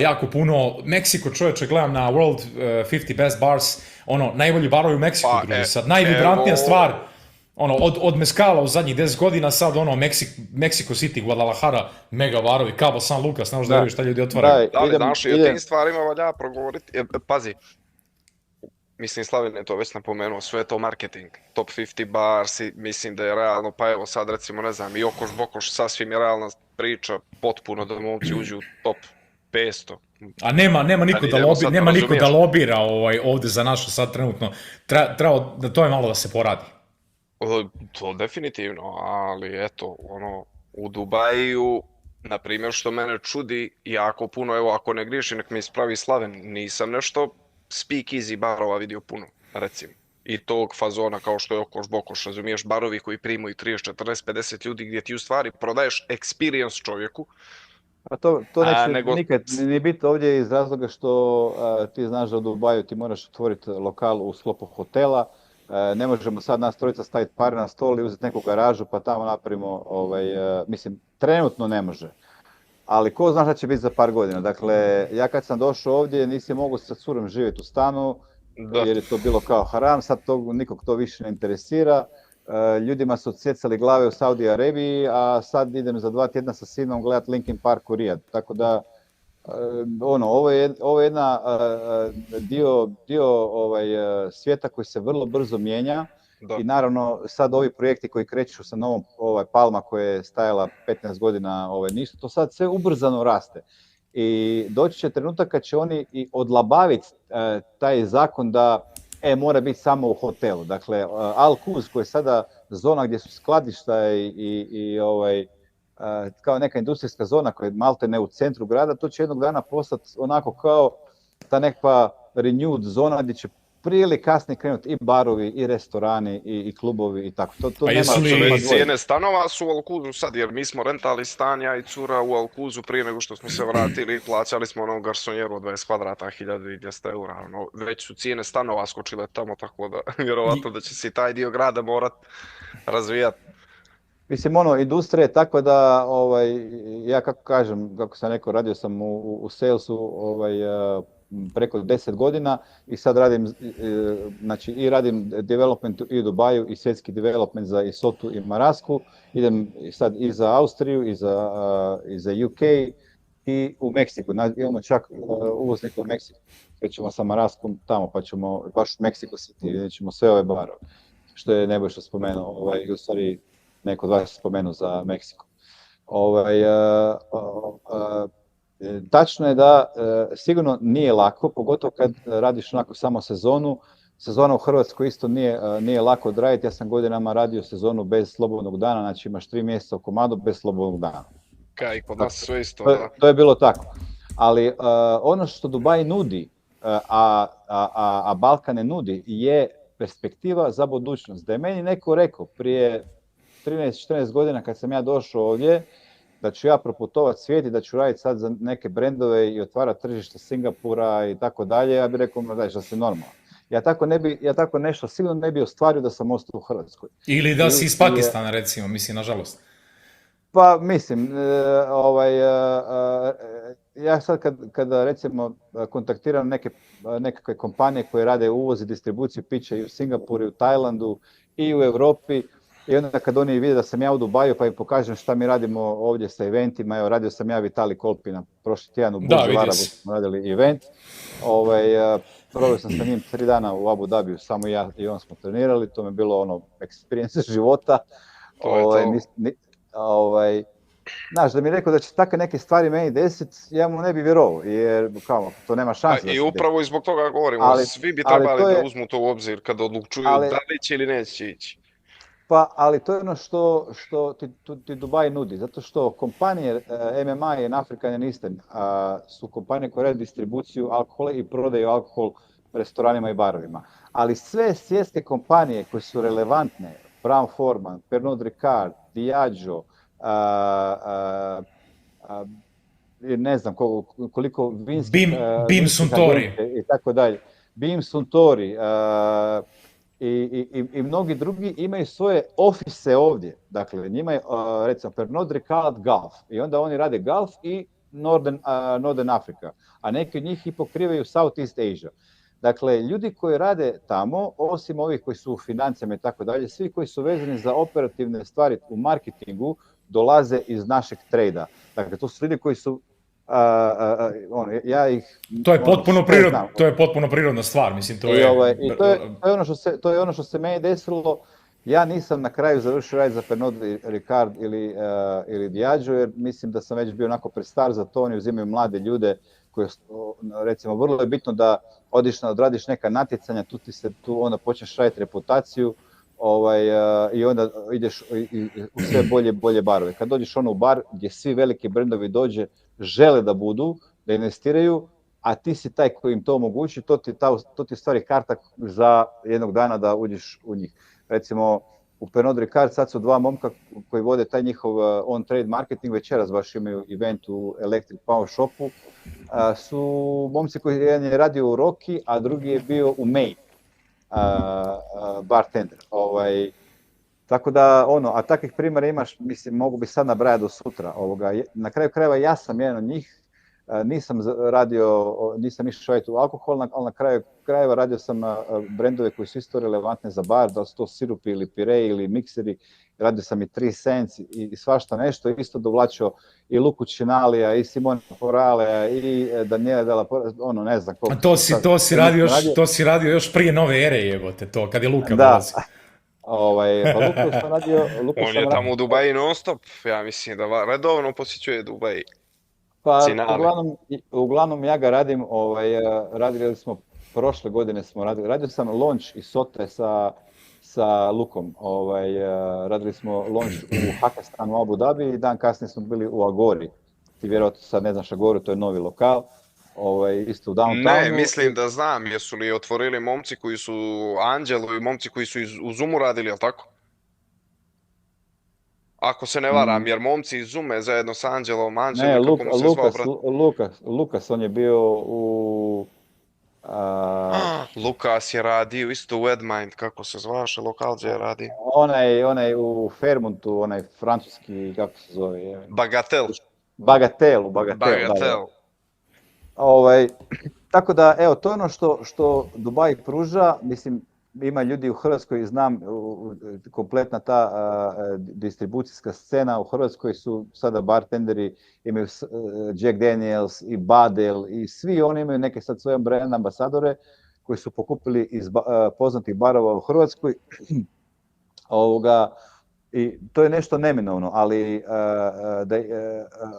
jako puno. Meksiko, čovječe, gledam na World 50 Best Bars, najbolji barovi u Meksiku, druži, sad najvibrantnija stvar, od mezcala u zadnjih 10 godina, sad Mexico City, Guadalajara, mega barovi, Cabo San Lucas, ne možda vidiš šta ljudi otvaraju. Da li znaš i o tim stvarima valja progovoriti? Pazi, mislim, Slaven je to već napomenuo, sve je to marketing, top 50 bars, mislim da je realno, pa evo sad recimo, ne znam, i Okoš Bokoš, sasvim je realna priča, potpuno da momci uđu u top 500. A nema niko da lobira ovdje za našu sad trenutno, treba da to je malo da se poradi. To definitivno, ali eto, u Dubaju, na primjer, što mene čudi jako puno, evo, ako ne griješim, nek me ispravi Slaven, nisam nešto speak easy barova vidio puno, recimo. I tog fazona kao što je Okoš Bokoš, razumiješ, barovi koji primaju 30, 40, 50 ljudi gdje ti u stvari prodaješ experience čovjeku. A to neće nikad ni biti ovdje iz razloga što ti znaš da u Dubaju ti moraš otvoriti lokal u sklopu hotela. Ne možemo sad nas trojica staviti par na stol i uzeti neku garažu pa tamo napravimo, mislim, trenutno ne može. Ali ko zna šta će biti za par godina. Dakle, ja kad sam došao ovdje nisi mogu sa curom živjeti u stanu, jer je to bilo kao haram, sad nikog to više ne interesira. Ljudima su odsjecali glave u Saudi Arabiji, a sad idem za 2 tjedna sa sinom gledat Linkin Park u Rijad. Tako da, ovo je jedna dio svijeta koji se vrlo brzo mijenja. Da. I naravno sad ovi projekti koji kreću sa novom Palma koja je stajala 15 godina, nisu, to sad sve ubrzano raste. I doći će trenutak kad će oni i odlabaviti taj zakon da mora biti samo u hotelu. Dakle, Al Quoz koja je sada zona gdje su skladišta i kao neka industrijska zona koja je maltene u centru grada, to će jednog dana postati onako kao ta nekakva renewed zona gdje će prije ili kasnije krenuti i barovi, i restorani, i klubovi i tako. To nema cijene stanova su u Alkuzu sad, jer mi smo rentali stan, ja i cura u Alkuzu prije nego što smo se vratili, plaćali smo garsonjeru od 20 kvadrata, 1200 eura. Već su cijene stanova skočile tamo, tako da vjerovatno da će se i taj dio grada morat razvijati. Mislim, industrija je takva da, ja kako sam rekao, radio sam u salesu, preko 10 godina i sad radim, radim development i u Dubaju i svjetski development za Isotu i Marasku. Idem sad i za Austriju i za UK i u Meksiku. Imamo čak uvoznika u Meksiku. Krećemo sa Maraskom tamo pa ćemo baš u Mexico City, vidjet ćemo sve ove barove. Što je Nebojša spomenuo, u stvari neko od vas spomenuo za Meksiko. Tačno je da sigurno nije lako, pogotovo kad radiš onako samo sezonu. Sezona u Hrvatskoj isto nije lako odraditi. Ja sam godinama radio sezonu bez slobodnog dana, znači imaš 3 mjeseca u komadu bez slobodnog dana. Kaj, kod nas sve isto. To je bilo tako. Ali ono što Dubaj nudi, a Balkan ne nudi, je perspektiva za budućnost. Da je meni neko rekao prije 13-14 godina kad sam ja došao ovdje, da ću ja proputovati svijet i da ću raditi sad za neke brendove i otvarati tržište Singapura i tako dalje, ja bih rekao, da si normalno. Ja tako nešto sigurno ne bi ostvario da sam ostao u Hrvatskoj. Ili da si iz Pakistana, recimo, mislim, nažalost. Pa mislim, ja sad kada recimo kontaktiram nekakve kompanije koje rade uvoz i distribuciju pića i u Singapuru, i u Tajlandu, i u Europi, i onda kad oni vide da sam ja u Dubaju pa im pokažem šta mi radimo ovdje sa eventima, evo radio sam ja Vitali Kolpina prošli tjedan u Burj Al Arabu smo radili event, proveo sam sa njim 3 dana u Abu Dhabiju, samo ja i on smo trenirali, to mi je bilo ono experience života. Znaš, da mi je rekao da će takve neke stvari meni desiti, ja mu ne bi vjerovao, jer kao, to nema šanse. I upravo i zbog toga govorimo, svi bi trebali da uzmu to u obzir kada odlučuju da li će ili neće ići. Pa, ali to je ono što ti Dubaj nudi, zato što kompanije MMA i African and Eastern su kompanije koje rade distribuciju alkohola i prodaju alkohol restoranima i barovima. Ali sve svjetske kompanije koje su relevantne, Brown Forman, Pernod Ricard, Diageo, ne znam koliko vinskih... Beam Suntory. I tako dalje. Beam Suntory i mnogi drugi imaju svoje ofise ovdje. Dakle, njima je, recimo, Pernod Ricard Gulf. I onda oni rade Gulf i Northern Africa. A neki od njih i pokrivaju Southeast Asia. Dakle, ljudi koji rade tamo, osim ovih koji su u financijama i tako dalje, svi koji su vezani za operativne stvari u marketingu, dolaze iz našeg trejda. Dakle, to su ljudi koji su, ja ih... To je potpuno prirodna stvar, mislim, to je... I to je ono što se meni desilo. Ja nisam na kraju završio raditi za Pernod Ricard ili Diageo, jer mislim da sam već bio onako prestar za to, oni uzimaju mlade ljude koje, recimo, vrlo je bitno da odradiš neka natjecanja, tu onda počneš raditi reputaciju, i onda ideš u sve bolje barove. Kad dođeš u bar gdje svi veliki brendovi žele da budu, da investiraju, a ti si taj koji im to omogući, to ti stvari karta za jednog dana da uđeš u njih. Recimo, u Pernod Ricard sad su 2 momka koji vode taj njihov on-trade marketing, večeras baš imaju event u Electric Power Shopu, su momci koji jedan je radio u Rocky, a drugi je bio u Maine. Bartender. Tako da, a takvih primjera imaš, mislim, mogu bi sad nabrajati do sutra. Na kraju krajeva ja sam jedan od njih, nisam išao raditi u alkohol, ali na kraju krajeva radio sam brendove koji su isto relevantne za bar, da su to sirupi ili pireji ili mikseri, radio sam i 3 Cents i svašta nešto, isto dovlačio i Luku Cinalija, i Simona Poralea, i Daniela Della Porra, ne znam koliko. To si radio još prije nove ere, jebote, to, kad je Luka dolazi. Pa Luka sam radio... On je tamo u Dubaji non stop, ja mislim da redovno posjećuje Dubaji. Pa, uglavnom ja ga radim, radili smo, prošle godine radio sam launch i sote sa Lukom, radili smo launch u Hakastanu u Abu Dhabi i dan kasnije smo bili u Agori. Ti vjerojatno sad ne znaš Agoru, to je novi lokal, isto u downtownu. Ne, mislim da znam, jesu li otvorili momci koji su Anđelu i momci koji su u Zumu radili, jel tako? Ako se ne varam, jer momci iz Zume zajedno s Anđelom, kako mu se zvao, brat? Lukas, on je bio u... Lukas je radio isto u Edmind, kako se zvaše, lokal gdje je radio. Onaj u Fairmontu, onaj francuski, kako se zove? Bagatel. Da. Tako da, evo, to je ono što Dubai pruža, mislim, ima ljudi u Hrvatskoj, znam, kompletna ta distribucijska scena u Hrvatskoj su sada bartenderi, imaju Jack Daniels i Badel i svi oni imaju neke sad svoje brand ambasadore koji su pokupili iz poznatih barova u Hrvatskoj. I to je nešto neminovno, ali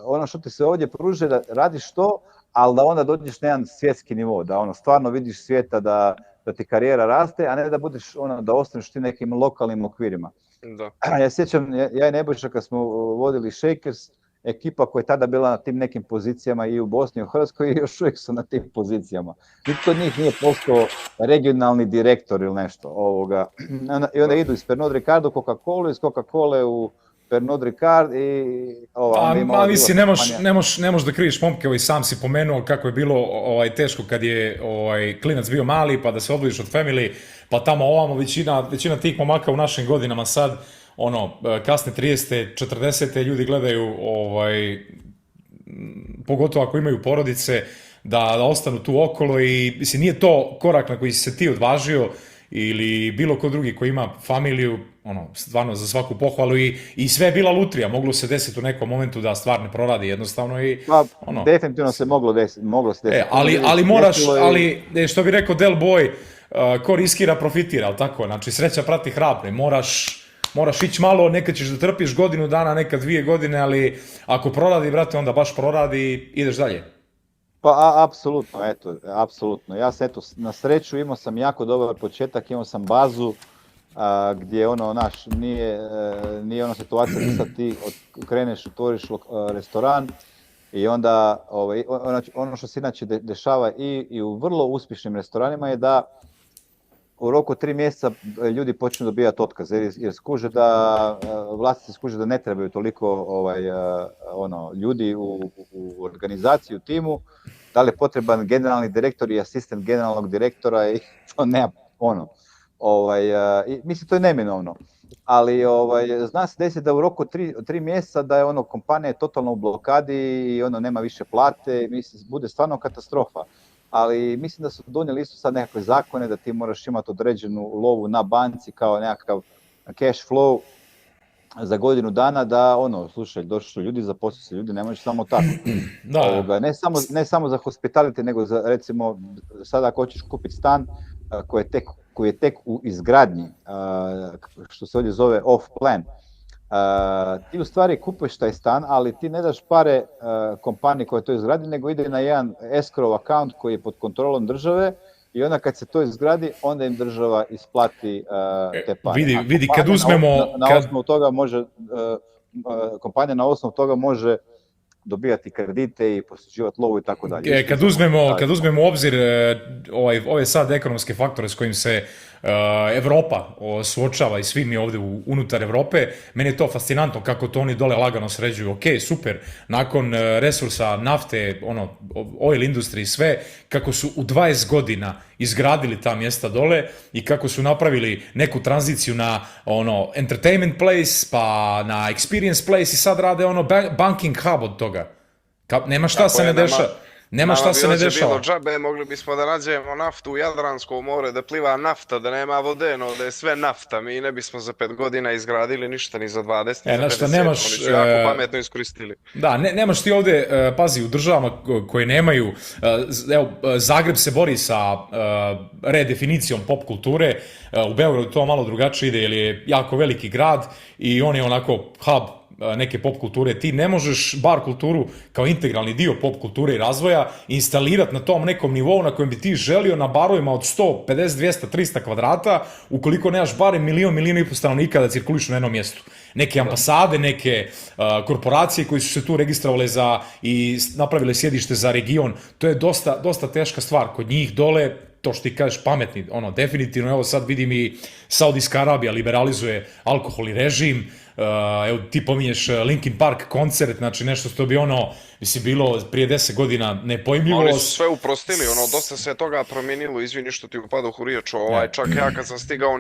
ono što ti se ovdje pruže da radiš to, ali da onda dođeš na jedan svjetski nivo, da stvarno vidiš svijeta, da ti karijera raste, a ne da budeš da ostaneš ti nekim lokalnim okvirima. Da. Ja sjećam, ja i Nebojša kad smo vodili Shakers, ekipa koja je tada bila na tim nekim pozicijama i u Bosni i u Hrvatskoj i još uvijek su na tim pozicijama. Nitko od njih nije postao regionalni direktor ili nešto. I onda idu iz Pernod Ricardo Coca-Cola, iz Coca-Cola u Pernod Ricard i mislim, ne možeš da kriviš momke, sam si pomenuo kako je bilo teško kad je klinac bio mali, pa da se odvojiš od family, pa tamo ovamo većina tih momaka u našim godinama sad, kasne 30. 40. ljudi gledaju, pogotovo ako imaju porodice, da ostanu tu okolo i mislim, nije to korak na koji si se ti odvažio ili bilo ko drugi koji ima familiju, stvarno za svaku pohvalu i sve je bila lutrija, moglo se desiti u nekom momentu da stvar ne proradi jednostavno i... Definitivno se moglo desiti. Ali moraš, što bi rekao Del Boy, ko riskira profitira, ali tako, znači sreća prati hrabre, moraš ići malo, nekad ćeš da trpiš godinu dana, nekad 2 godine, ali ako proradi, brate, onda baš proradi i ideš dalje. Pa apsolutno. Ja sam na sreću imao sam jako dobar početak, imao sam bazu gdje nije ona situacija da sad ti kreneš, otvoriš restoran i onda ono što se inače dešava i u vrlo uspješnim restoranima je da u roku 3 mjeseca ljudi počnu dobijati otkaze jer skuže da vlasnici skuže da ne trebaju toliko ljudi u organizaciji, u timu, da li je potreban generalni direktor i asistent generalnog direktora i to nema mislim to je neminovno. Ali zna se desiti da u roku 3 mjeseca da je kompanija totalno u blokadi i nema više plate, mislim bude stvarno katastrofa. Ali mislim da su donijeli isto sad nekakve zakone da ti moraš imati određenu lovu na banci kao nekakav cash flow za godinu dana da slušaj, došli su ljudi, zaposlili se ljudi, ne možeš samo tako. Ne samo za hospitality, nego za recimo sada ako hoćeš kupiti stan koji je tek u izgradnji, što se ovdje zove off plan. Ti u stvari kupuješ taj stan, ali ti ne daš pare kompaniji koja to izgradi, nego ide na jedan escrow account koji je pod kontrolom države i onda kad se to izgradi, onda im država isplati te pare. Vidi, kad uzmemo... Kompanija na osnovu toga može dobijati kredite i posuđivati lovu i tako dalje. Kad uzmemo u obzir ove sad ekonomske faktore s kojim se Evropa suočava i svi mi ovdje unutar Evrope, meni je to fascinantno kako to oni dole lagano sređuju. Ok, super, nakon resursa, nafte, oil industriji, sve, kako su u 20 godina izgradili ta mjesta dole i kako su napravili neku tranziciju na entertainment place, pa na experience place i sad rade banking hub od toga. Nema šta se ne dešava. Nema šta se ne dešava. Bilo džabe, mogli bismo da nađemo naftu u Jadransko more, da pliva nafta, da nema vode, da je sve nafta. Mi ne bismo za 5 godina izgradili ništa, ni za 20, ni za 50. Oni su jako pametno iskoristili. Da, nemaš ti ovdje, pazi, u državama koje nemaju, Zagreb se bori sa redefinicijom pop kulture, u Beogradu to malo drugačije ide, jer je jako veliki grad i on je onako hub neke pop kulture. Ti ne možeš bar kulturu kao integralni dio pop kulture i razvoja instalirati na tom nekom nivou na kojem bi ti želio na barovima od 150, 200, 300 kvadrata ukoliko nemaš barem milion i pol stanovnika da cirkulišu na jednom mjestu. Neke ambasade, neke korporacije koji su se tu registrovale i napravile sjedište za region, to je dosta teška stvar. Kod njih dole, to što ti kažeš pametni, definitivno, evo sad vidim i Saudijska Arabija liberalizuje alkoholni režim, evo ti pominješ Linkin Park koncert, znači nešto što bi bilo prije 10 godina nepojmljivo. Oni su sve uprostili, dosta se toga promijenilo, izvini što ti upada u riječ, čak ja kad sam stigao,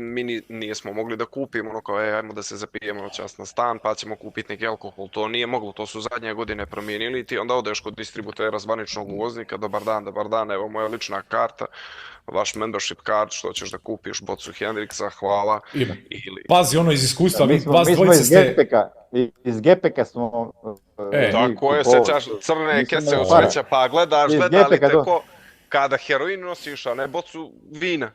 mi nismo mogli da kupimo, ajmo da se zapijemo noćas na stan, pa ćemo kupiti neki alkohol, to nije moglo, to su zadnje godine promijenili, ti onda odeš kod distributera zvaničnog uvoznika, dobar dan, evo moja lična karta, vaš membership card, što ćeš da kupiš, bocu Hendrixa, hvala. Pazi, iz iskustva, mi smo iz GPK smo... Tako je, sećaš crne kese od smeća, pa gledali te ko kada heroin nosiš, a ne bocu vina.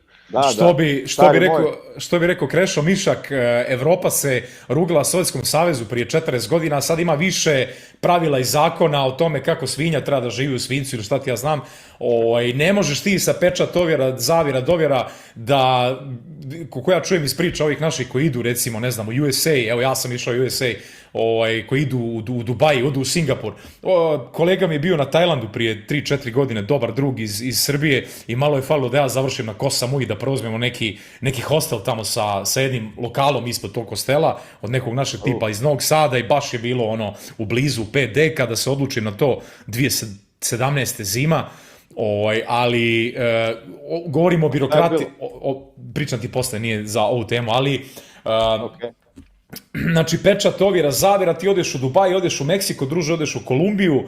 Što bi rekao Krešo Mišak, Evropa se rugala Sovjetskom savezu prije 40 godina, a sad ima više pravila i zakona o tome kako svinja treba da živi u svinjcu ili šta ti ja znam. Ne možeš ti sa pečat ovjera, zavjera, dovjera da, kako ja čujem iz priča ovih naših koji idu recimo, ne znam, u USA, evo ja sam išao u USA koji idu u Dubai, odu u Singapur. Kolega mi je bio na Tajlandu prije 3-4 godine, dobar drug iz Srbije i malo je falilo da ja završim na Koh Samui da preuzmemo neki hostel tamo sa jednim lokalom ispod tog hostela od nekog našeg tipa iz Novog Sada i baš je bilo u blizu 5D kada se odlučim na to 2017. zima. Ali govorimo o birokrati, pričam ti posle, nije za ovu temu, ali znači pečat, ovjera, zavjera, ti odeš u Dubai, odeš u Meksiko, druže, odeš u Kolumbiju,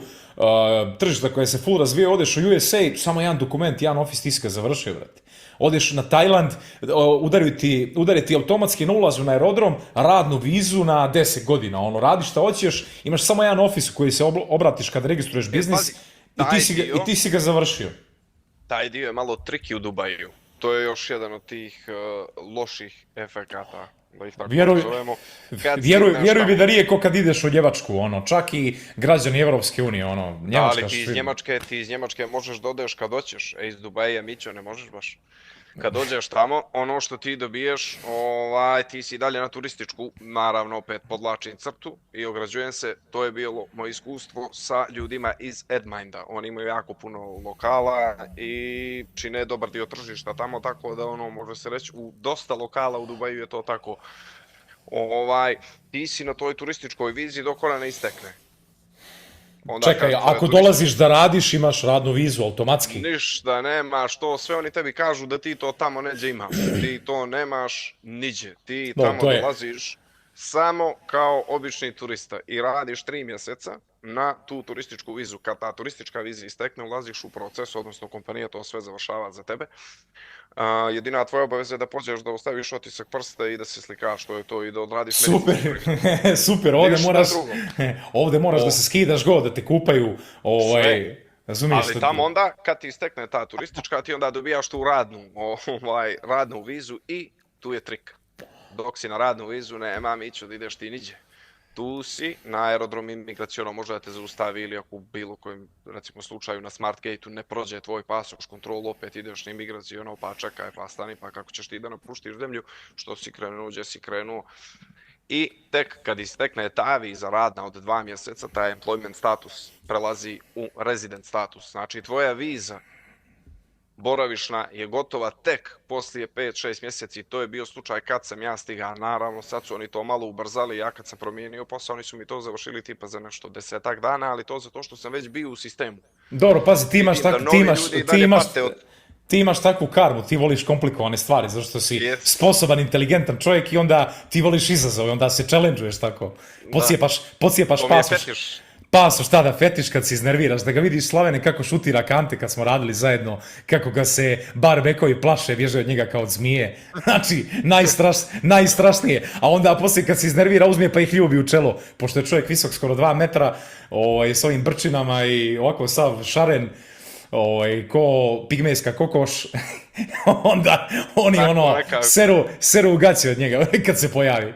tržišta koje se full razvije, odeš u USA, samo jedan dokument, jedan office ti si ga završio, brate. Odeš na Tajland, udari ti automatski na ulazu na aerodrom, radnu vizu na 10 godina, radiš šta hoćeš, imaš samo jedan office u koji se obratiš kada registruješ biznis i ti si ga završio. Taj dio je malo triki u Dubaju. To je još jedan od tih loših efekata. Vjeruj mi da nije ko kad ideš u Njemačku, čak i građani Evropske unije, Njemačka. Ali ti iz Njemačke možeš da odeš kad hoćeš, iz Dubaja, Mićo, ne možeš baš. Kad dođeš tamo, ono što ti dobiješ, ti si dalje na turističku, naravno opet podlačim crtu i ograđujem se, to je bilo moje iskustvo sa ljudima iz Edminda. Oni imaju jako puno lokala i čine dobar dio tržišta tamo, tako da može se reći u dosta lokala u Dubaju je to tako. Ti si na toj turističkoj vizi dok ona ne istekne. Čekaj, ako dolaziš da radiš, imaš radnu vizu automatski? Ništa nemaš, to sve oni tebi kažu da ti to tamo neđe imaš. Ti to nemaš niđe. Ti tamo dolaziš samo kao obični turista i radiš 3 mjeseca na tu turističku vizu. Kad ta turistička viza istekne, ulaziš u proces, odnosno kompanija to sve završava za tebe. Jedina tvoja obaveza je da pođeš da ostaviš otisak prsta i da se slikaš, što je to, i da odradiš Super, ovdje moraš da se skidaš god, da te kupaju, ali tamo onda, kad ti istekne ta turistička, ti onda dobijaš tu radnu vizu i tu je trik. Dok si na radnu vizu, nema Miću da ideš ti niđe. Tu si, na aerodrom imigraciono može da te zaustavi ili ako u bilo kojem, recimo, slučaju na Smart Gate-u ne prođe tvoj pasoš, kontrolu, opet ideš na imigraciono, pa čekaj, pa stani, pa kako ćeš ti da napuštiš zemlju, što si krenuo, gdje si krenuo. I tek kad istekne ta viza radna od 2 mjeseca, taj employment status prelazi u resident status. Znači, tvoja viza boravišna je gotova tek poslije 5-6 mjeseci. To je bio slučaj kad sam ja stigao. Naravno, sad su oni to malo ubrzali. Ja kad sam promijenio posao, oni su mi to završili tipa za nešto 10 dana, ali to zato što sam već bio u sistemu. Dobro, pazi, ti imaš takvu karmu, ti voliš komplikovane stvari, zato što si sposoban, inteligentan čovjek i onda ti voliš izazove, onda se challenge-uješ tako. Podsjepaš pasoš tada fetiš kad se iznerviraš, da ga vidiš Slavene kako šutira kante kad smo radili zajedno, kako ga se bar bekovi plaše, bježe od njega kao od zmije. Znači, najstrašnije. A onda poslije kad se iznervira uzme pa ih ljubi u čelo, pošto je čovjek visok skoro 2 metra, s ovim brčinama i ovako sav šaren, ko pigmejska kokoš, onda oni seru u gaće od njega kad se pojavi.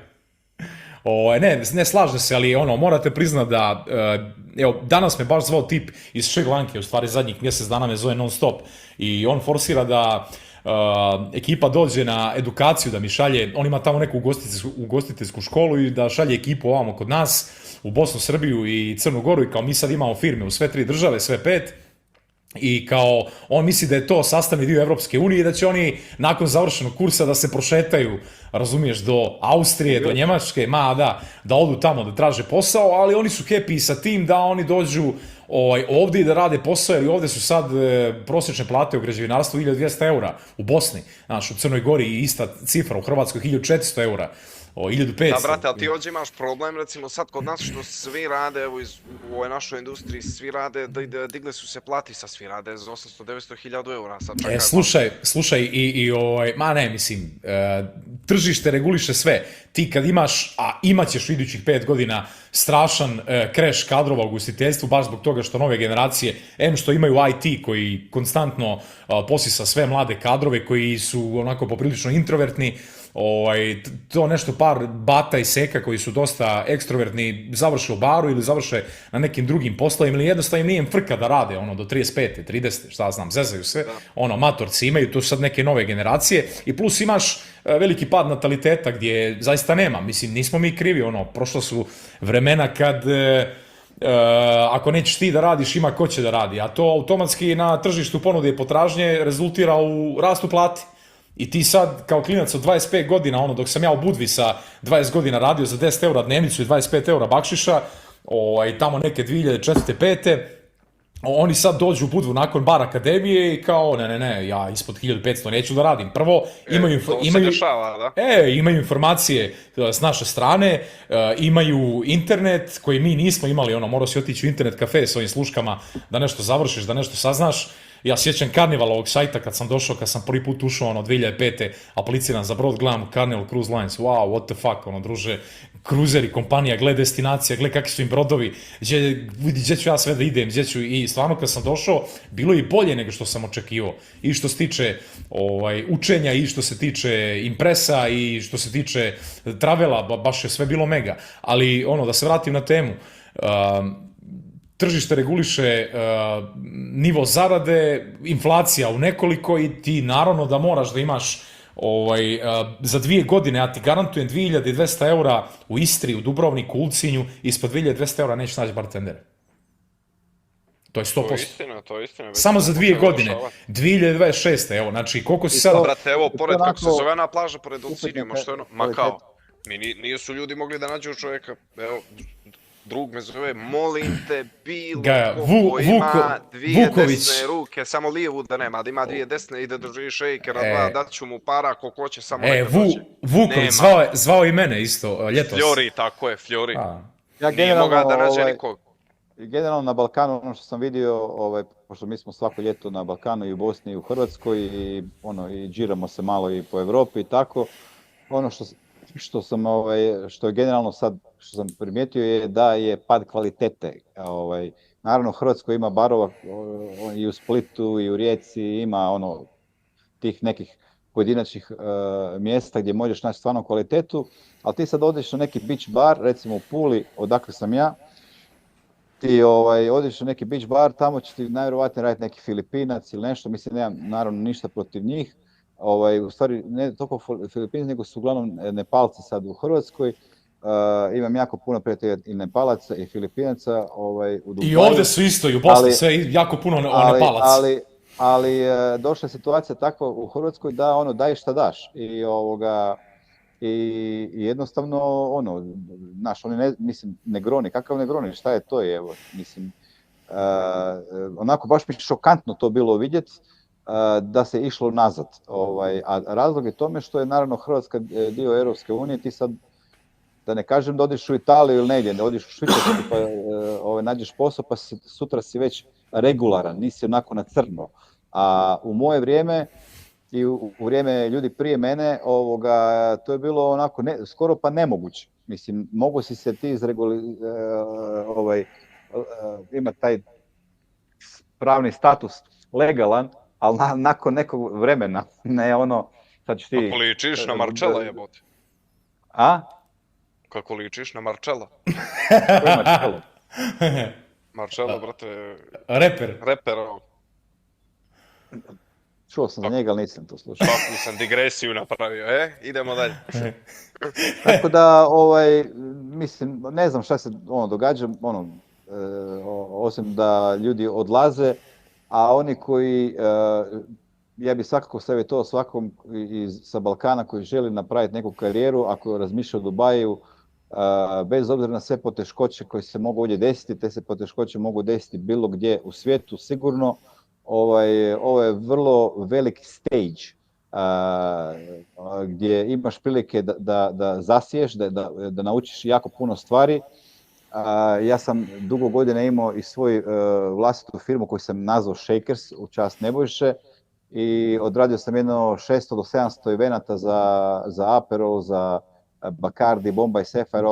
Ne slažem se, ali morate priznati da, evo, danas me baš zvao tip iz Šrilanke, u stvari zadnjih mjesec dana me zove non stop i on forsira da ekipa dođe na edukaciju, da mi šalje, on ima tamo neku ugostiteljsku školu i da šalje ekipu ovamo kod nas u Bosnu, Srbiju i Crnu Goru i kao mi sad imamo firme u sve 3 države, sve 5. I kao, on misli da je to sastavni dio Evropske unije i da će oni nakon završenog kursa da se prošetaju, razumiješ, do Austrije, do Njemačke, da odu tamo da traže posao, ali oni su happy sa tim da oni dođu ovdje i da rade posao, jer ovdje su sad prosječne plate u građevinarstvu 1200 eura u Bosni, znaš, u Crnoj Gori ista cifra, u Hrvatskoj 1400 eura. 1500. Da, brate, ali ti ovdje imaš problem, recimo sad kod nas što svi rade, evo u ovoj našoj industriji, svi rade, digle su se plati, sad svi rade za 800-900 eura. Slušaj, tržište reguliše sve. Ti kad imaš, a imat ćeš u idućih 5 godina strašan crash kadrova u ugostiteljstvu, baš zbog toga što nove generacije, što imaju IT koji konstantno posisa sve mlade kadrove koji su onako poprilično introvertni, to nešto par bata i seka koji su dosta ekstrovertni završe u baru ili završe na nekim drugim poslovima ili jednostavno im nije im frka da rade do 35. 30. šta znam, zezaju se, matorci imaju, to su sad neke nove generacije i plus imaš veliki pad nataliteta gdje zaista nema, mislim nismo mi krivi, prošla su vremena kad ako nećeš ti da radiš, ima ko će da radi, a to automatski na tržištu ponude i potražnje rezultira u rastu plati. I ti sad, kao klinac od 25 godina, dok sam ja u Budvi sa 20 godina radio za 10 eura dnevnicu i 25 eura bakšiša, tamo neke 2004. 5. Oni sad dođu u Budvu nakon bar akademije i kao, ne, ja ispod 1500 neću da radim. Prvo, imaju informacije s naše strane, imaju internet koji mi nismo imali, morao si otići u internet kafe s ovim sluškama da nešto završiš, da nešto saznaš. Ja sjećam Carnivalovog sajta kad sam došao, kad sam prvi put ušao 2005. apliciran za brod, gledam Carnival Cruise Lines, wow, what the fuck, druže, kruzeri, kompanija, gle destinacija, gle kakvi su im brodovi, gdje ću ja sve da idem, i stvarno kad sam došao, bilo je i bolje nego što sam očekivao, i što se tiče učenja, i što se tiče impresa, i što se tiče travela, baš je sve bilo mega, ali da se vratim na temu, tržište reguliše nivo zarade, inflacija u nekoliko i ti naravno da moraš da imaš za 2 godine, ja ti garantujem 2200 eura u Istri, u Dubrovniku, u Ulcinju, ispod 2200 eura nećeš naći bartendere. To je 100%. To je istina. Samo za 2 godine. 2026. Evo, znači koliko si sad... Brate, evo, pored kako se zove na plaža, pored Ulcinijuma, što je Makao. Nisu ljudi mogli da nađu čovjeka, evo... Drug me zove, molim te, bilo ko ima 2 desne ruke, samo lijevu da nema, da ima 2 desne i da drži šejkera, dat ću mu para ako hoće, samo neka dođe. Vuković, zvao i mene isto, ljetos. Fjori, tako je, Fjori. Ja nije mogao da nađe nikog. Generalno na Balkanu, ono što sam vidio, pošto mi smo svako ljeto na Balkanu i u Bosni i u Hrvatskoj i džiramo se malo i po Europi i tako, ono što je generalno sad, što sam primijetio je da je pad kvalitete. Naravno, u Hrvatskoj ima barova i u Splitu i u Rijeci, ima tih nekih pojedinačnih mjesta gdje možeš naći stvarno kvalitetu, ali ti sad odeš na neki beach bar, recimo u Puli, odakle sam ja, ti odeš na neki beach bar, tamo će ti najvjerojatnije raditi neki Filipinac ili nešto, mislim, nemam naravno ništa protiv njih, u stvari ne toliko Filipinac, nego su uglavnom Nepalci sad u Hrvatskoj. Imam jako puno prijatelja i Nepalaca i Filipinaca u Dubaju. I ovdje su isto i u Bosni sve jako puno Nepalaca. Ali došla je situacija takva u Hrvatskoj da daj šta daš. I jednostavno oni Negroni, kakav Negroni, šta je to? Evo, mislim, onako baš mi šokantno to bilo vidjeti. Da se išlo nazad. A razlog je tome što je naravno Hrvatska dio Europske unije, ti sad, da ne kažem da odiš u Italiju ili negdje, da odiš u Švicarsku pa nađeš posao pa sutra si već regularan, nisi onako na crno. A u moje vrijeme i u vrijeme ljudi prije mene, to je bilo onako skoro pa nemoguće. Mislim, mogu si se ti imati taj pravni status legalan, ali nakon nekog vremena, ne sad ćeš ti... Kako ličiš na Marčela, jebote? A? Kako ličiš na Marčela? Ko je Marčelo? Marčelo, brate... Reper. Čuo sam za njega, ali nisam to slušao. Tako sam digresiju napravio, idemo dalje. Tako da, mislim, ne znam šta se događa, osim da ljudi odlaze, a oni koji, ja bih svakako savjetovao svakom sa Balkana koji želi napraviti neku karijeru, ako razmišlja o Dubaju, bez obzira na sve poteškoće koje se mogu ovdje desiti, te se poteškoće mogu desiti bilo gdje u svijetu sigurno. Ovo je vrlo veliki stage gdje imaš prilike da zasiješ, da naučiš jako puno stvari. Ja sam dugo godina imao i svoju vlastitu firmu koju sam nazvao Shakers u čast Nebojše i odradio sam jedno 600 do 700 evenata za Aperol, za Bacardi, Bombay, Sapphire,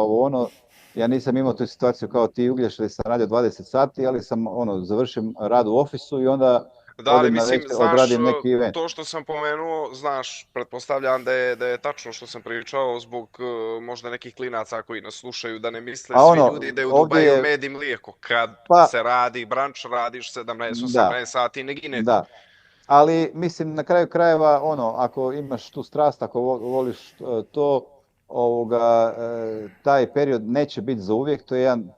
Ja nisam imao tu situaciju kao ti Uglješ, da sam radio 20 sati, ali sam završim rad u ofisu i onda Da, ali odem na mislim, večer, znaš, odradim neki event. to što sam pomenuo, znaš, pretpostavljam da je tačno što sam pričao zbog možda nekih klinaca koji nas slušaju, da ne misle A svi ono, ljudi da je u ovdje Dubaju je, med i mlijeko. Kad pa, se radi branč, radiš 17, da, 18 sati, ne ginete. da. Ali mislim na kraju krajeva ono ako imaš tu strast, ako voliš to taj period neće biti za uvijek, to je jedan,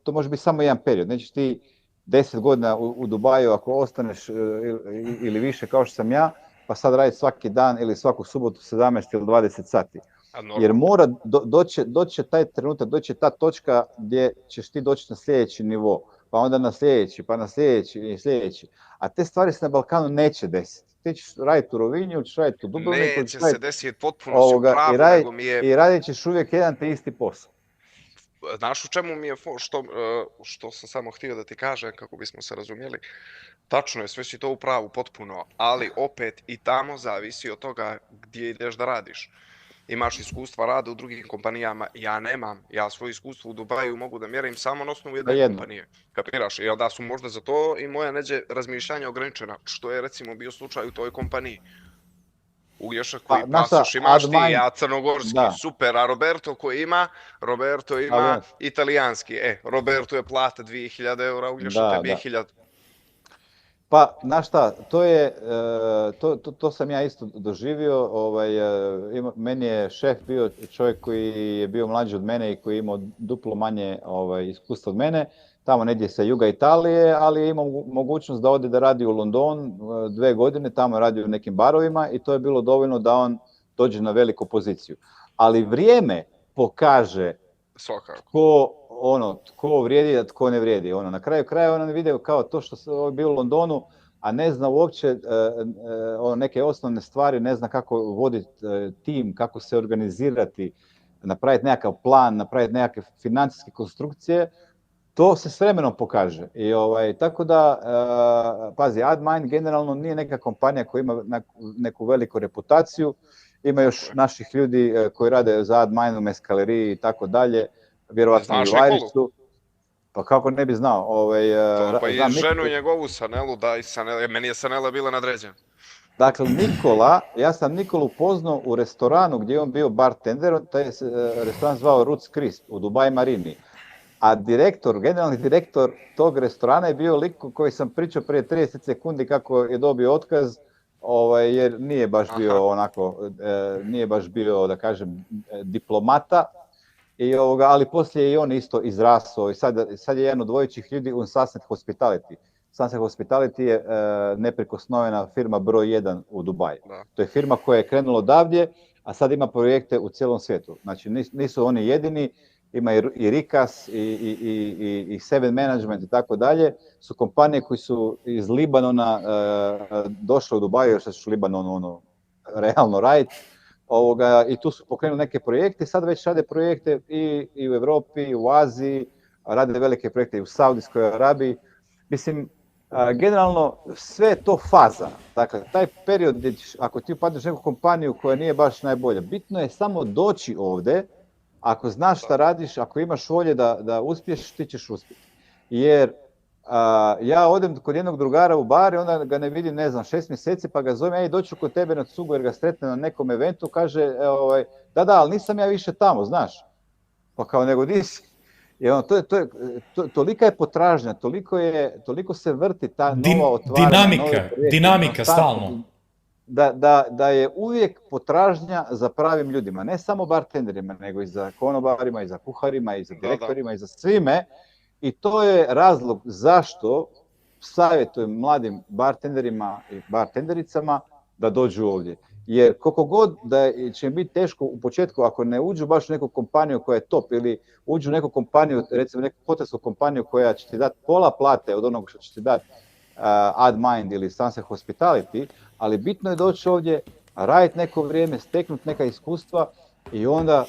to može biti samo jedan period. Nećeš ti 10 godina u Dubaju ako ostaneš ili više kao što sam ja, pa sad raditi svaki dan ili svaku subotu 17 ili 20 sati. Jer mora doći taj trenutak, doći ta točka gdje ćeš ti doći na sljedeći nivo, pa onda na sljedeći, pa na sljedeći i sljedeći. A te stvari se na Balkanu neće desiti. Ti ćeš raditi u Rovinju, ćeš raditi u Dubrovniku, Neće se desiti, potpuno si u pravu, nego mi je... i radit ćeš uvijek jedan te isti posao. Znaš u čemu mi je, što sam samo htio da ti kažem, kako bismo se razumjeli, tačno je, sve si to u pravu, potpuno, ali opet i tamo zavisi od toga gdje ideš da radiš. Imaš iskustva rada u drugim kompanijama, ja nemam. Ja svoje iskustvo u Dubaju mogu da mjerim samo na osnovu jedne kompanije. Kapiraš? I onda su možda za to i moja neđe razmišljanja ograničena, što je recimo bio slučaj u toj kompaniji. Uglješa koji pasoš imaš ti, ja crnogorski, super, a Roberto ima italijanski. Roberto je plata 2000 eura, Uglješa tebi je 1000. Pa, znaš šta, to sam ja isto doživio, meni je šef bio čovjek koji je bio mlađi od mene i koji je imao duplo manje iskustva od mene, tamo negdje sa juga Italije, ali je imao mogućnost da ode da radi u London 2 godine, tamo je radio u nekim barovima i to je bilo dovoljno da on dođe na veliku poziciju. Ali vrijeme pokaže tko vrijedi, a tko ne vrijedi. Na kraju kraja on vide kao to što se bio u Londonu, a ne zna uopće neke osnovne stvari, ne zna kako voditi tim, kako se organizirati, napraviti nekakav plan, napraviti nekakve financijske konstrukcije, to se s vremenom pokaže. I tako da, pazi, Admind generalno nije neka kompanija koja ima neku veliku reputaciju, ima još naših ljudi koji rade za Admind u Meskaleriji i tako dalje, vjerovatno i u Irisu. Pa kako ne bi znao? Pa i ženu njegovu Sanelu, meni je Sanela bila nadređena. Dakle, ja sam Nikolu poznao u restoranu gdje je on bio bartender, taj se restoran zvao Roots Crisp u Dubai Marini. A generalni direktor tog restorana je bio lik koji sam pričao prije 30 sekundi kako je dobio otkaz, jer nije baš bio, da kažem, diplomata, ali poslije je i on isto izrasao i sad je jedan od vodećih ljudi u Sunset Hospitality. Sunset Hospitality je neprikosnovena firma broj 1 u Dubaju. To je firma koja je krenula odavdje, a sad ima projekte u cijelom svijetu. Znači nisu oni jedini, ima i Rikas i Seven Management i tako dalje. Su kompanije koji su iz Libanona došle u Dubaju, jer što ću Libanon realno raditi. I tu su pokrenuli neke projekte, sad već rade projekte i u Europi, i u Aziji, rade velike projekte i u Saudijskoj Arabiji. Mislim, generalno sve je to faza. Dakle, taj period gdje ako ti upadneš neku kompaniju koja nije baš najbolja, bitno je samo doći ovdje, ako znaš šta radiš, ako imaš volje da uspiješ, ti ćeš uspjeti. Jer ja odem kod jednog drugara u bar i onda ga ne vidim, 6 mjeseci, pa ga zovem, doću kod tebe na cugu jer ga sretnem na nekom eventu, kaže, da, ali nisam ja više tamo, znaš. Pa kao, nego di si? Tolika je potražnja, toliko se vrti ta nova otvaranja. Dinamika, stalno. Da je uvijek potražnja za pravim ljudima, ne samo bartenderima, nego i za konobarima, i za kuharima, i za direktorima, i za svime. I to je razlog zašto savjetujem mladim bartenderima i bartendericama da dođu ovdje. Jer koliko god da će biti teško u početku, ako ne uđu baš u neku kompaniju koja je top ili uđu u neku kompaniju, recimo neku hotelsku kompaniju koja će ti dati pola plate od onog što će ti dati Admind ili Sunset Hospitality, ali bitno je doći ovdje, raditi neko vrijeme, steknuti neka iskustva i onda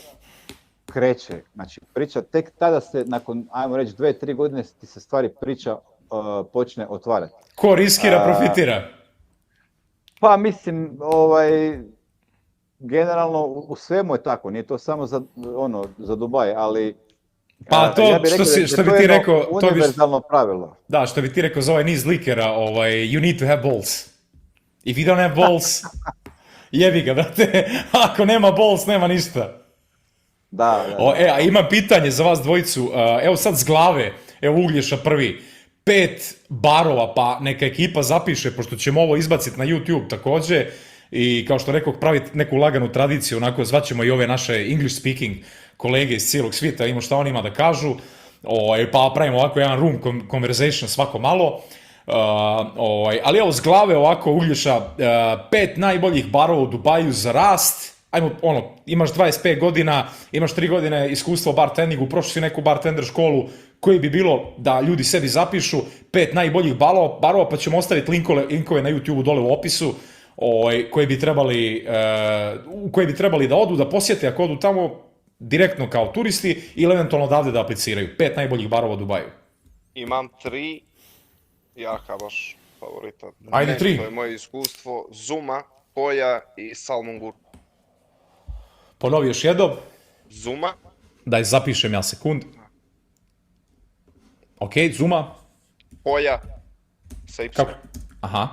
kreće. Znači, priča tek tada se, nakon, ajmo reći, 2-3 godine ti se stvari priča počne otvarati. Ko riskira, profitira? Pa mislim, generalno u svemu je tako, nije to samo za Dubaj, ali Pa to, Ja bih rekao što bi to je ti jedno rekao, to bi, univerzalno pravilo. da, što bi ti rekao za ovaj niz likera, you need to have balls. If you don't have balls, jebi ga, brate, ako nema balls, nema ništa. Da. A imam pitanje za vas dvojicu, evo sad s glave, evo Uglješa prvi, 5 barova, pa neka ekipa zapiše, pošto ćemo ovo izbaciti na YouTube takođe, i kao što rekao, praviti neku laganu tradiciju, onako zvaćemo i ove naše English speaking kolege iz cijelog svijeta, imamo šta on ima da kažu, pa pravimo ovako jedan room conversation svako malo, ali evo s glave ovako Uglješa, 5 najboljih barova u Dubaju za rast. Ajmo, imaš 25 godina, imaš 3 godine iskustva u bartendingu, prošli si neku bartender školu, koji bi bilo da ljudi sebi zapišu 5 najboljih barova, pa ćemo ostaviti linkove na YouTube dole u opisu, koji bi trebali da odu, da posjete ako odu tamo direktno kao turisti ili eventualno odavde da apliciraju. 5 najboljih barova u Dubaju. Imam 3 jaka baš favorita. Ajde, 3. To je moje iskustvo. Zuma, Koja i Salmon Guru. Ponovi još jednom. Zuma. Daj, zapišem ja sekund. Ok, Zuma. Koja. Sa Y. Kako? Aha.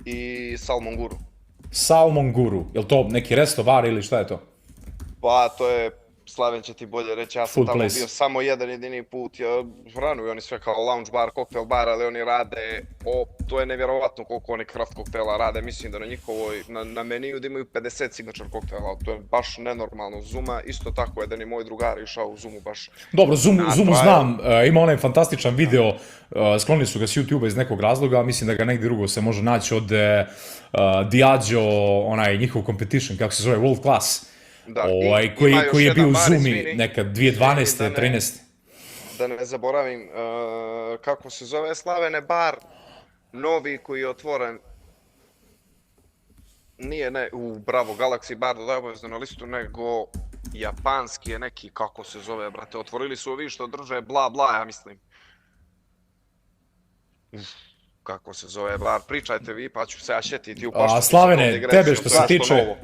I Salmon Guru. Salmon Guru. Je li to neki resto, bar ili šta je to? Pa to je, Slaven će ti bolje reći, ja sam Food tamo place. bio samo jedan jedini put, ranuju oni sve kao lounge bar, koktel bar, ali oni rade, to je nevjerovatno koliko oni craft koktela rade, mislim da na njihovoj, na meniju da imaju 50 signature koktela, to je baš nenormalno. Zuma, isto tako, jedan i moj drugar išao u Zumu baš. Dobro, Zumu znam, ima onaj fantastičan video, sklonili su ga s YouTube-a iz nekog razloga, mislim da ga negdje drugo se može naći od Diageo, onaj njihov competition, kako se zove, World Class. Da, koji je bio u Zumi nekad 2012. 13. Da ne zaboravim, kako se zove, Slavene bar, novi koji je otvoren, nije u Bravo Galaxy bar, da obavezno na listu, nego japanski je neki, kako se zove, brate, otvorili su ovi što drže bla bla, ja mislim. Kako se zove bar, pričajte vi pa ću se ja šetiti u paštu. Slavene, tebe što se tiče...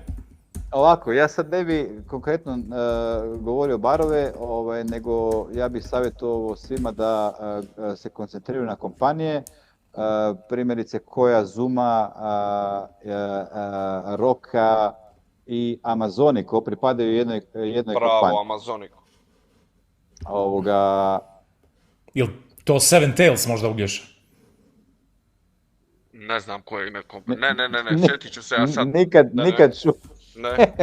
Ovako, ja sad ne bi konkretno govorio barove, nego ja bih savjetovao svima da se koncentriraju na kompanije, primjerice Koja, Zuma, Roka i Amazonico pripadaju jednoj kompaniji. Bravo, Amazonico. Ili to Seven Tails možda Uglješa? Ne znam koje ime kompanije. Ne, šetit ću se ja sad. Nikad čuo. Ne.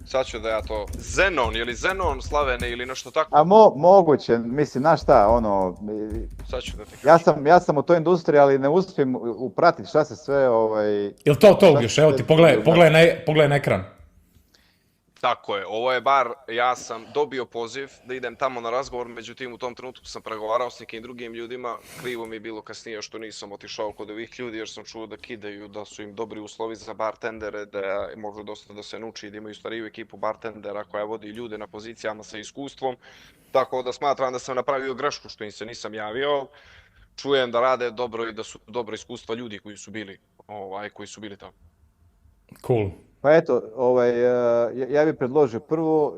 Sad ću da ja to... Zenon, je li Zenon Slavene ili nešto tako? A moguće, mislim, znaš šta, Sad ću da ti kažem. Ja sam u toj industriji, ali ne uspijem upratiti šta se sve, Jel to Uglješ, evo ti, pogledaj na ekran. Tako je, ovo je bar, ja sam dobio poziv da idem tamo na razgovor, međutim u tom trenutku sam pregovarao s nekim drugim ljudima, krivo mi je bilo kasnije što nisam otišao kod ovih ljudi jer sam čuo da kidaju, da su im dobri uslovi za bartendere, da može dosta da se nuči, da imaju stariju ekipu bartendera koja vodi ljude na pozicijama sa iskustvom, tako da smatram da sam napravio grešku što im se nisam javio, čujem da rade dobro i da su dobro iskustva ljudi koji su bili tamo. Cool. Pa eto, ja bih predložio prvo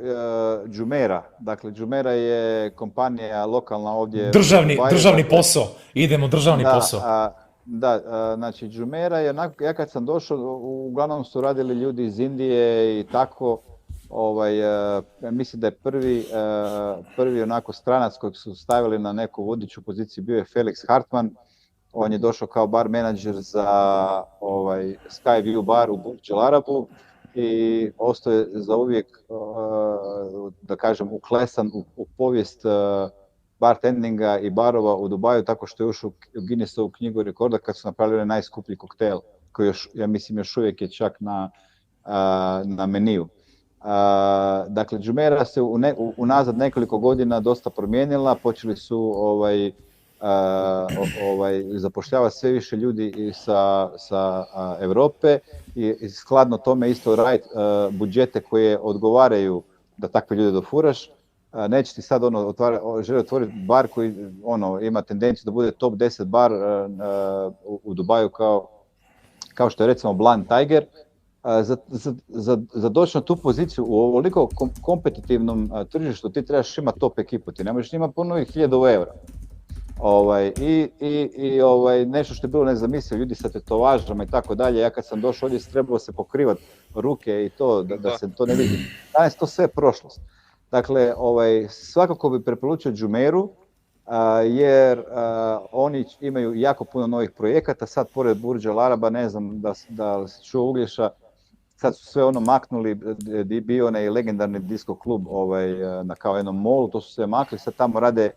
Jumeirah. Dakle, Jumeirah je kompanija lokalna ovdje. Državni posao. Idemo državni posao. Da, znači Jumeirah je onako, ja kad sam došao, uglavnom su radili ljudi iz Indije i tako. Mislim da je prvi onako stranac kojeg su stavili na neku vodeću poziciju bio je Felix Hartman. On je došao kao bar menadžer za Skyview bar u Burj Al Arabu i ostao je zauvijek, da kažem, uklesan u povijest bartendinga i barova u Dubaju, tako što je ušao u Guinnessovu knjigu rekorda kad su napravili najskuplji koktel, koji ja mislim još uvijek je čak na meniju. Dakle, Jumeirah se unazad nekoliko godina dosta promijenila, počeli su zapošljavati sve više ljudi sa Europe i skladno tome isto raditi budžete koje odgovaraju da takve ljude dofuraš. Neće ti sad želi otvoriti bar koji ima tendenciju da bude top 10 bar u Dubaju kao što je recimo Blind Tiger, za doći na tu poziciju u ovoliko kompetitivnom tržištu ti trebaš imati top ekipu, ti ne možeš imati ponovih 1000 eura. Nešto što je bilo nezamislivo, ljudi sa tetovažama i tako dalje, ja kad sam došao ovdje trebao se pokrivati ruke i to, da se to ne vidi. Danas to sve prošlost. Dakle, svakako bi preporučio Jumeirah, jer oni imaju jako puno novih projekata, sad pored Burj Al Araba, ne znam da se čuo Uglješa, sad su sve maknuli, gdje je bio onaj legendarni disco klub na kao jednom molu, to su sve makli, sad tamo rade,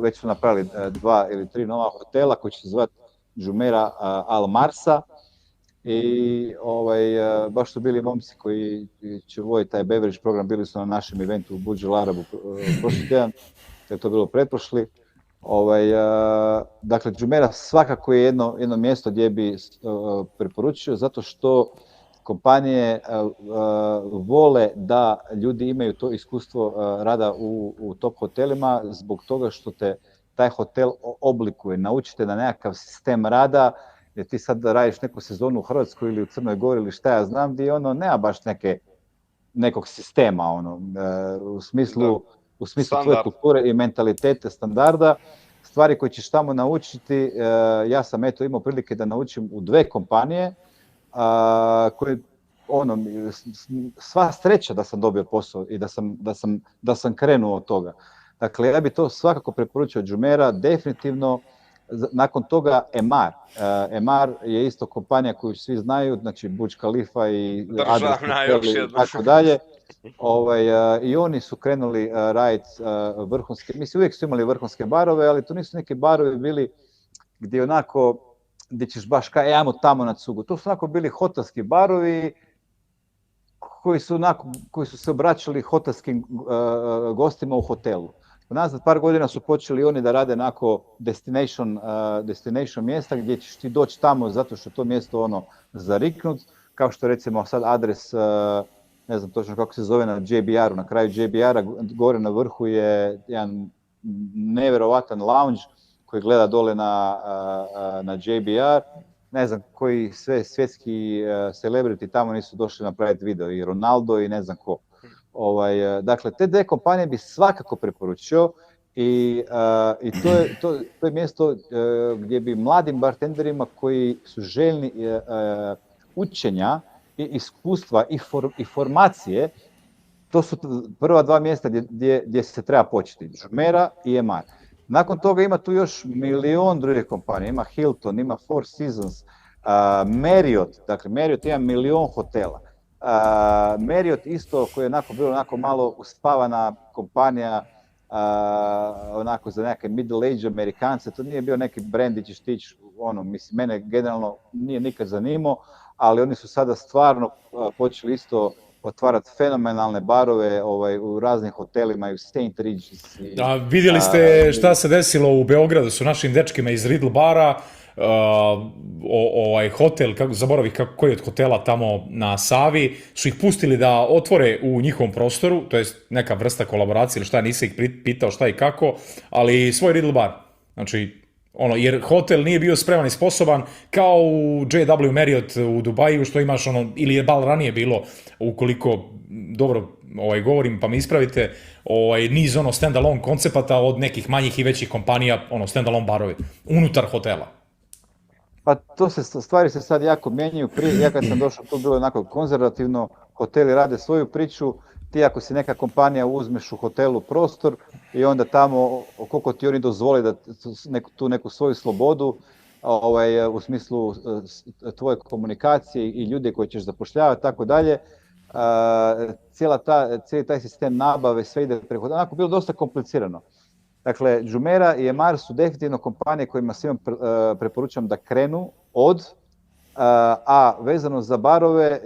već su napravili 2 ili 3 nova hotela koji će se zvati Jumeirah Al Marsa i baš su bili momci koji će voditi taj beverage program, bili su na našem eventu u Burj Al Arabu prošli tjedan, je to bilo pretprošli. Dakle, Jumeirah svakako je jedno mjesto gdje bi preporučio, zato što kompanije vole da ljudi imaju to iskustvo rada u top hotelima, zbog toga što te taj hotel oblikuje, naučite na nekakav sistem rada, jer ti sad radiš neku sezonu u Hrvatskoj ili u Crnoj Gori ili šta ja znam, gdje nema baš nekog sistema, u smislu tvoje kulture i mentalitete, standarda, stvari koje ćeš tamo naučiti. Ja sam imao prilike da naučim u 2 kompanije, koje, sva sreća da sam dobio posao i da sam krenuo od toga. Dakle, ja bi to svakako preporučio Jumeirah, definitivno. Nakon toga Emaar. Emaar je isto kompanija koju svi znaju, znači Burj Khalifa i državna tako dalje. I oni su krenuli raditi vrhunske, mislim uvijek su imali vrhunske barove, ali to nisu neki barovi bili gdje ćeš baš ajmo tamo na cugu. To su bili hotelski barovi koji su se obraćali hotelskim gostima u hotelu. Nazad par godina su počeli oni da rade destination mjesta gdje ćeš ti doći tamo zato što to mjesto zariknut, kao što recimo sad adres, ne znam točno kako se zove, na JBR-u, na kraju JBR-a, gore na vrhu je jedan nevjerovatan lounge koji gleda dole na JBR. Ne znam koji sve svjetski celebrity tamo nisu došli napraviti video, i Ronaldo i ne znam ko. Dakle, te 2 kompanije bi svakako preporučio i to je mjesto gdje bi mladim bartenderima koji su željni učenja i iskustva i formacije, to su prva 2 mjesta gdje se treba početi, Jumeirah i Emaar. Nakon toga ima tu još milion drugih kompanija, ima Hilton, ima Four Seasons, Marriott, dakle Marriott ima milion hotela. Marriott isto koji je bilo malo uspavana kompanija, za neke middle age Amerikance, to nije bio neki brand gdje ćeš tići, mislim, mene generalno nije nikad zanimao, ali oni su sada stvarno počeli isto otvarati fenomenalne barove u raznim hotelima i u St. Regis. Vidjeli ste šta se desilo u Beogradu su našim dečkima iz Riddle bara, hotel, zaboravih koji od hotela tamo na Savi, su ih pustili da otvore u njihovom prostoru, to je neka vrsta kolaboracije ili šta, nisam ih pitao šta i kako, ali svoj Riddle bar. Znači, jer hotel nije bio spreman i sposoban, kao u JW Marriott u Dubaju, što imaš ili je bal ranije bilo, ukoliko dobro govorim pa me ispravite, niz stand-alone koncepata od nekih manjih i većih kompanija, stand-alone barovi, unutar hotela. Pa stvari se sad jako mijenjaju. Prije, ja kad sam došao, to bilo onako konzervativno, hoteli rade svoju priču, ti ako si neka kompanija uzmeš u hotelu prostor i onda tamo koliko ti oni dozvole da tu neku svoju slobodu u smislu tvoje komunikacije i ljude koje ćeš zapošljavati, tako dalje. Cijeli taj sistem nabave, sve ide preko, onako bilo dosta komplicirano. Dakle, Jumeirah i Emaar su definitivno kompanije kojima svima preporučam da krenu a vezano za barove,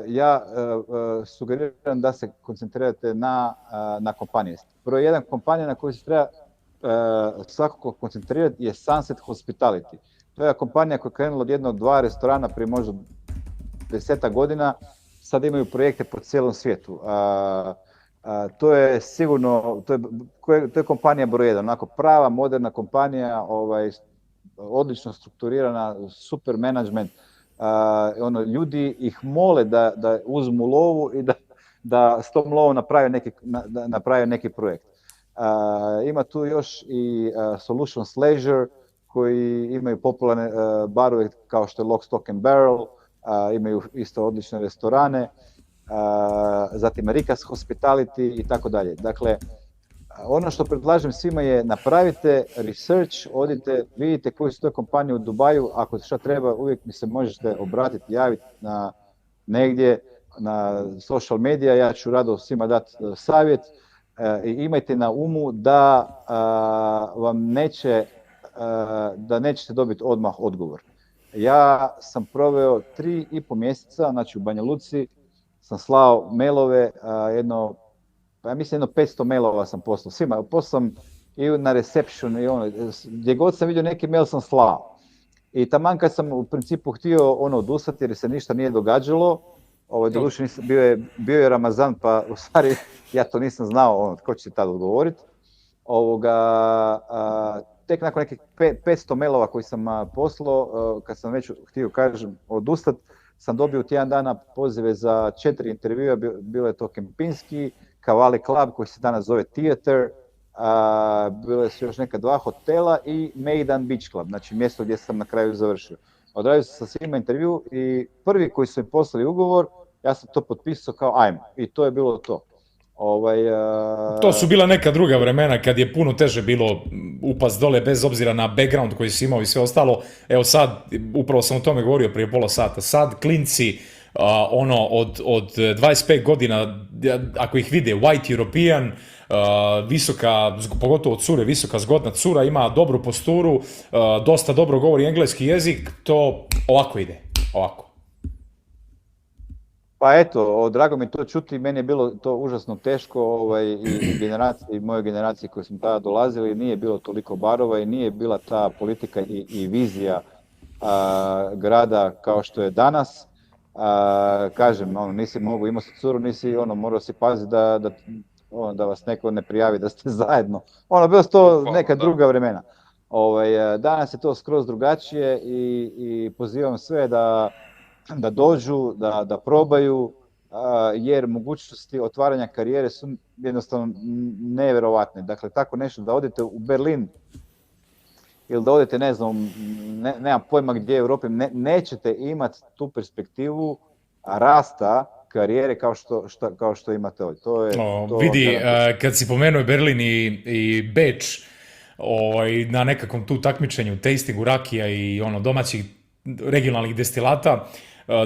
ja sugeriram da se koncentrirate na kompanije. Broj 1 kompanija na koju se treba svakako koncentrirati je Sunset Hospitality. To je kompanija koja je krenula od 1-2 restorana prije možda 10 godina, sad imaju projekte po cijelom svijetu. To je sigurno, to je kompanija broj 1, onako prava, moderna kompanija, odlično strukturirana, super management, ono, ljudi ih mole da uzmu lovu i da s tom lovom naprave neki projekt. Ima tu još i Solutions Leisure, koji imaju popularne barove kao što je Lock, Stock and Barrel, imaju isto odlične restorane, zatim Rikas Hospitality i tako dalje. Dakle, ono što predlažem svima je napravite research, odite, vidite koji su to kompanije u Dubaju, ako šta treba uvijek mi se možete obratiti, javiti negdje na social media, ja ću rado svima dati savjet. I imajte na umu da vam da nećete dobiti odmah odgovor. Ja sam proveo 3,5 mjeseca, znači u Banja Luci, sam slao mailove, jedno 500 mailova sam poslao svima, poslao i na reception i ono, gdje god sam vidio neki mail sam slao. I taman kad sam u principu htio odustati jer se ništa nije događalo, doduše bio je Ramazan, pa u stvari ja to nisam znao tko će tada odgovoriti. Tek nakon nekih 500 mailova koji sam poslao, kad sam već htio odustati, sam dobio tjedan dana pozive za 4 intervjua, bilo je to Kempinski, Cavalli Club koji se danas zove Theater, bile su još neka 2 hotela i Maidan Beach Club, znači mjesto gdje sam na kraju završio. Odradio sam sa svima intervju i prvi koji su mi poslali ugovor, ja sam to potpisao kao ajmo i to je bilo to. To su bila neka druga vremena kad je puno teže bilo upast dole bez obzira na background koji si imao i sve ostalo. Evo sad, upravo sam o tome govorio prije pola sata, sad klinci od 25 godina, ako ih vide, white European, visoka, pogotovo od cure, visoka zgodna cura, ima dobru posturu, dosta dobro govori engleski jezik, to ovako ide, ovako. Pa eto, drago mi to čuti, meni je bilo to užasno teško i moje generacije koje smo tada dolazili, nije bilo toliko barova i nije bila ta politika i vizija grada kao što je danas. Kažem, nisi mogao, imao si curu, nisi morao si paziti da vas neko ne prijavi da ste zajedno. Bilo su to neka druga vremena. Danas je to skroz drugačije i pozivam sve da dođu, da probaju, jer mogućnosti otvaranja karijere su jednostavno nevjerovatne. Dakle, tako nešto da odete u Berlin ili da odete, ne znam, nemam pojma gdje u Europi, nećete imati tu perspektivu rasta karijere kao što imate ovdje. Vidi, kad si pomenuo Berlin i Beč, na nekakvom tu takmičenju, tastingu rakija i domaćih regionalnih destilata,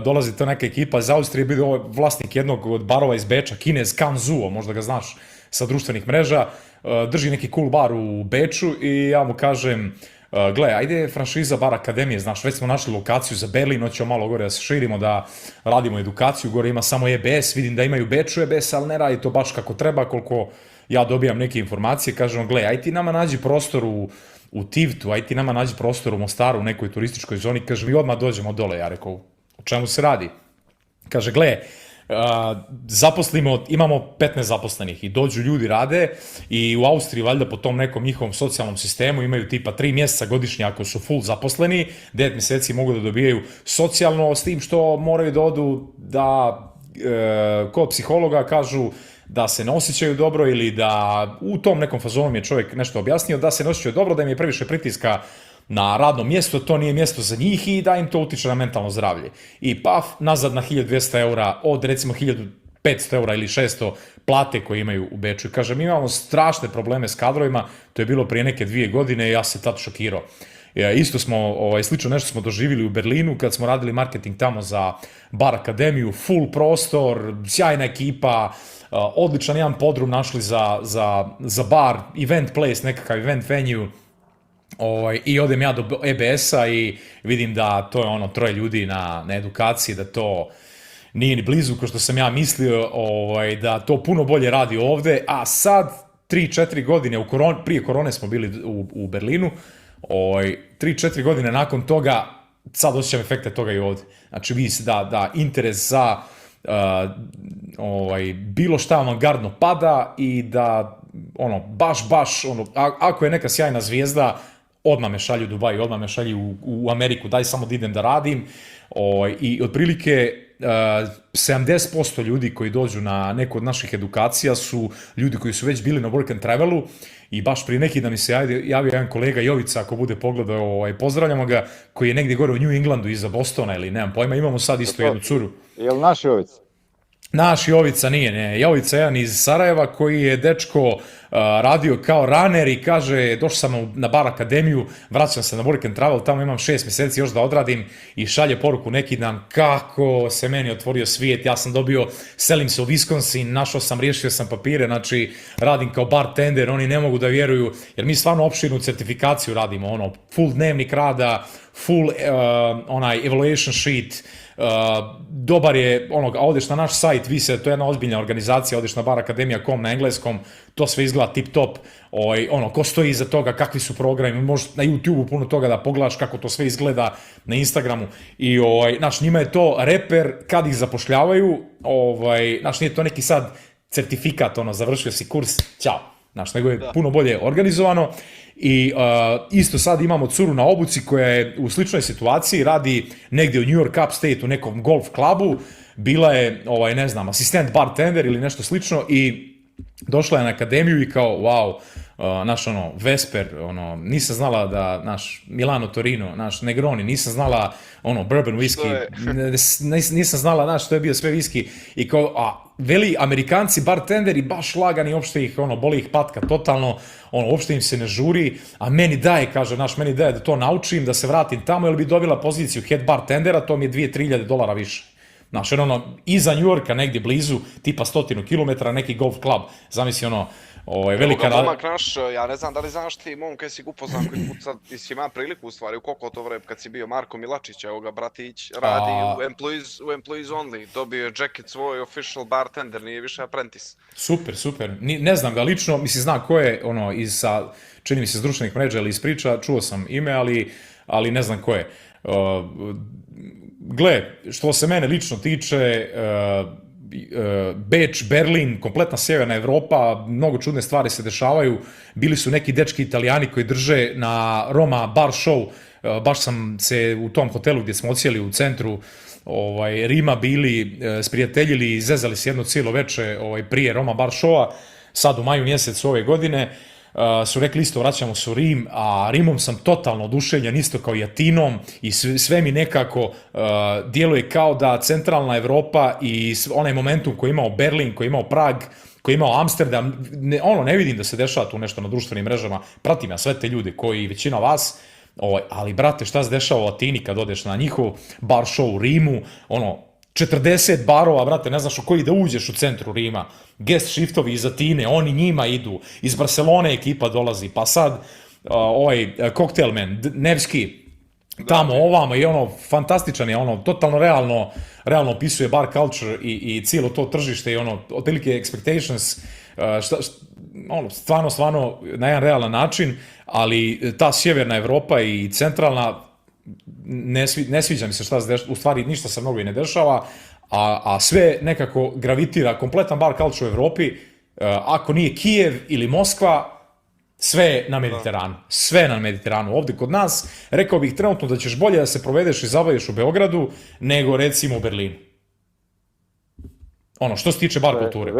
dolazi to neka ekipa iz Austrije, bio vlasnik jednog od barova iz Beča, Kinez Kanzuo, možda ga znaš sa društvenih mreža, drži neki cool bar u Beču i ja mu kažem, gle, ajde franšiza bar akademije, znaš, već smo našli lokaciju za Berlin, hoćemo malo gore da se širimo, da radimo edukaciju, gore ima samo EBS, vidim da imaju u Beču EBS, ali ne radi to baš kako treba, koliko ja dobijam neke informacije, kažem, gle, aj ti nama nađi prostor u Tivtu, aj ti nama nađi prostor u Mostaru, u nekoj turističkoj zoni, kaže, mi odmah dođemo dole, ja rekao, o čemu se radi? Kaže, gle, imamo 15 zaposlenih i dođu ljudi, rade i u Austriji valjda po tom nekom njihovom socijalnom sistemu imaju tipa 3 mjeseca godišnje ako su full zaposleni, 9 mjeseci mogu da dobijaju socijalno, s tim što moraju da odu da kod psihologa kažu da se ne osjećaju dobro ili da u tom nekom fazonu mi je čovjek nešto objasnio, da se ne osjećaju dobro, da im je previše pritiska na radno mjesto, to nije mjesto za njih i da im to utiče na mentalno zdravlje. I paf, nazad na 1200 eura od recimo 1500 eura ili 600 plate koje imaju u Beču. I kaže, mi imamo strašne probleme s kadrovima, to je bilo prije neke 2 godine i ja se tad šokirao. Isto smo, slično nešto smo doživjeli u Berlinu kad smo radili marketing tamo za bar akademiju, full prostor, sjajna ekipa, odličan jedan podrum našli za bar, event place, nekakav event venue. I odem ja do EBS-a i vidim da to je 3 ljudi na edukaciji, da to nije ni blizu kao što sam ja mislio, da to puno bolje radi ovde, a sad 3-4 godine, prije korone smo bili u Berlinu, 3-4 godine nakon toga, sad osjećam efekte toga i ovde. Znači vidi se da interes za bilo šta avangardno pada i da baš, ako je neka sjajna zvijezda, odmah me šalju u Dubaj, odmah me šalju u Ameriku, daj samo da idem da radim. I otprilike 70% ljudi koji dođu na neku od naših edukacija su ljudi koji su već bili na work and travelu i baš prije neki da mi se javio jedan kolega Jovica, ako bude pogledao, pozdravljamo ga, koji je negdje gore u New Englandu iza Bostona ili nemam pojma, imamo sad isto jednu curu. Je li naš Jovica? Naš Jovica nije, ne. Jovica je jedan iz Sarajeva koji je dečko radio kao runner i kaže došao sam na bar akademiju, vraćam se na work and travel, tamo imam 6 mjeseci još da odradim i šalje poruku neki dan kako se meni otvorio svijet, ja sam dobio, selim se u Wisconsin, našao sam, riješio sam papire, znači radim kao bartender, oni ne mogu da vjeruju, jer mi stvarno opširnu certifikaciju radimo, full dnevnik rada, full evaluation sheet, dobar je, odeš na naš sajt, to je jedna ozbiljna organizacija, odeš na barakademija.com na engleskom, to sve izgleda tip top, ko stoji iza toga, kakvi su programi, možeš na YouTube puno toga da pogledaš kako to sve izgleda, na Instagramu, i njima je to reper kad ih zapošljavaju, nije to neki sad certifikat, završio si kurs, ćao, nego je puno bolje organizovano. I isto sad imamo curu na obuci koja je u sličnoj situaciji, radi negdje u New York Upstate u nekom golf klubu, bila je, asistent bartender ili nešto slično i došla je na akademiju i kao, wow, Vesper, nisam znala da, Milano Torino, Negroni, nisam znala, bourbon whisky, nisam znala, što je bio sve whisky i kao, veli Amerikanci bartenderi baš lagani, uopšte ih, boli ih patka totalno, uopšte im se ne žuri, a meni daje, kaže, meni daje da to naučim, da se vratim tamo, jer bi dobila poziciju head bartendera, to mi je $2-3 više. Iza New Yorka, negdje blizu, tipa 100 km, neki golf club, zamisli velika rada. Momak naš, ja ne znam da li znaš ti, momka jesi upoznat koji put sad, ti si imao priliku u stvari, u koliko to vreme kad si bio Marko Milačić, evo ga bratić, radi u Employees Only, dobio je jacket svoj official bartender, nije više apprentice. Super, ne znam ga lično, mislim znam ko je, čini mi se s društvenih mreža ili iz priča, čuo sam ime, ali ne znam ko je. Gle, što se mene lično tiče, Beč, Berlin, kompletna sjeverna Evropa, mnogo čudne stvari se dešavaju. Bili su neki dečki Italijani koji drže na Roma bar show, baš sam se u tom hotelu gdje smo odsjeli u centru Rima bili, sprijateljili i zezali se jedno cijelo veče prije Roma bar showa, sad u maju mjesecu ove godine. Su rekli isto vraćamo se u Rim, a Rimom sam totalno oduševljen, isto kao i Atinom, i sve mi nekako djeluje kao da centralna Evropa i onaj momentum koji je imao Berlin, koji je imao Prag, koji je imao Amsterdam, ne vidim da se dešava tu nešto na društvenim mrežama, pratim ja sve te ljude koji većina vas, ali brate, šta se dešava u Atini kad odeš na njihov bar show u Rimu, 40 barova, brate, ne znaš u koji da uđeš u centru Rima, guest shiftovi iz Atine, oni njima idu, iz Barcelone ekipa dolazi, pa sad Cocktailman, Nevski, tamo, ovamo, i fantastičan je, totalno realno opisuje bar culture i cijelo to tržište i otprilike expectations, stvarno na jedan realan način, ali ta sjeverna Evropa i centralna, ne sviđa mi se šta se dešava, u stvari ništa se mnogo i ne dešava, a sve nekako gravitira, kompletan bar culture u Evropi, ako nije Kijev ili Moskva, sve na Mediteranu, ovdje kod nas, rekao bih trenutno da ćeš bolje da se provedeš i zabaviš u Beogradu, nego recimo u Berlinu. Što se tiče bar kulture.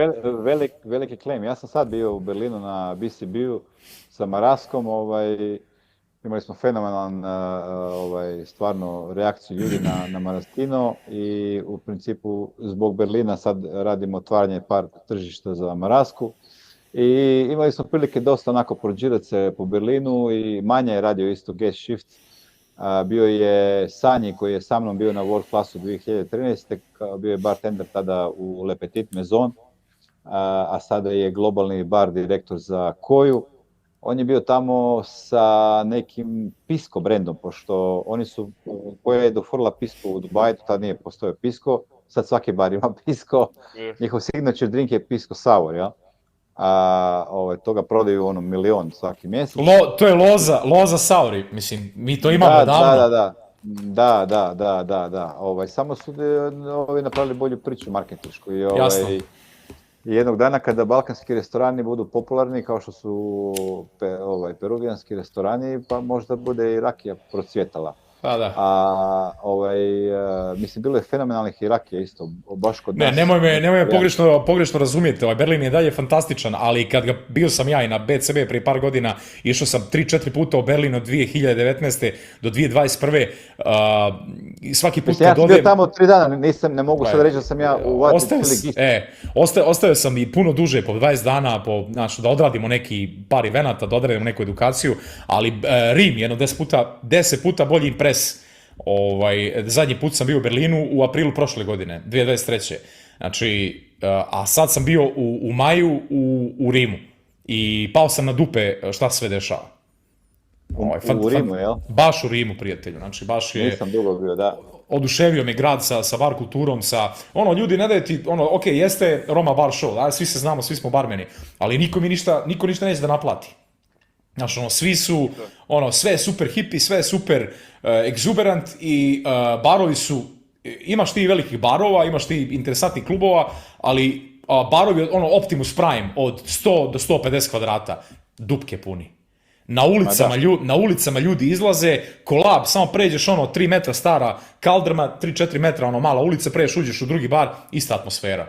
Veliki claim, ja sam sad bio u Berlinu na BCB-u sa Maraskom, imali smo fenomenalan stvarno reakciju ljudi na Maraskino i u principu zbog Berlina sad radimo otvaranje par tržišta za Marasku i imali smo prilike dosta onako prođirati se po Berlinu i Manja je radio isto guest shift. Bio je Sanji koji je sa mnom bio na World Classu 2013. Bio je bartender tada u Le Petit Maison, a sada je globalni bar direktor za Koju. On je bio tamo sa nekim Pisco brendom, pošto oni su, koja je dofurla Pisco u Dubaju, tad nije postojao Pisco, sad svaki bar ima Pisco, njihov signature drink je Pisco Sour, jel? Toga prodaju 1 milion svaki mjesec. To je loza Sauri, mislim, mi to imamo davno. Da. Samo su napravili bolju priču marketinšku. Jasno. I jednog dana kada balkanski restorani budu popularni kao što su peruvijanski restorani, pa možda bude i rakija procvjetala. Pa da. Mislim, bilo je fenomenalnih Irakija isto, baš kod Ne, nas. nemoj me pogrešno razumijeti, Berlin je dalje fantastičan, ali kad bio sam ja i na BCB prije par godina, išao sam 3-4 puta u Berlin od 2019. do 2021. Svaki put Mislim, ja kad sam bio tamo 3 dana, ne mogu sad reći da sam ja uvatio cijeli gist. Ostao sam i puno duže, po 20 dana, da odradimo neki par evenata, da odradimo neku edukaciju, ali Rim, jedno 10 puta bolji impres. Zadnji put sam bio u Berlinu u aprilu prošle godine, 2023. Znači, a sad sam bio u maju u Rimu i pao sam na dupe šta se sve dešava. U Rimu, jel? Baš u Rimu, prijatelju, znači baš je... Nisam dugo bio, da. Oduševio me grad sa bar kulturom, ljudi ne daje ti, ok, jeste Roma bar show, svi se znamo, svi smo barmeni, ali niko ništa neće da naplati. Znači, sve je super hippie, sve je super exuberant i barovi su, imaš ti velikih barova, imaš ti interesantnih klubova, ali barovi, Optimus Prime od 100 do 150 kvadrata, dupke puni. Na ulicama ljudi izlaze, kolab, samo pređeš 3 metra stara kaldrma, 3-4 metra mala ulica, pređeš, uđeš u drugi bar, ista atmosfera.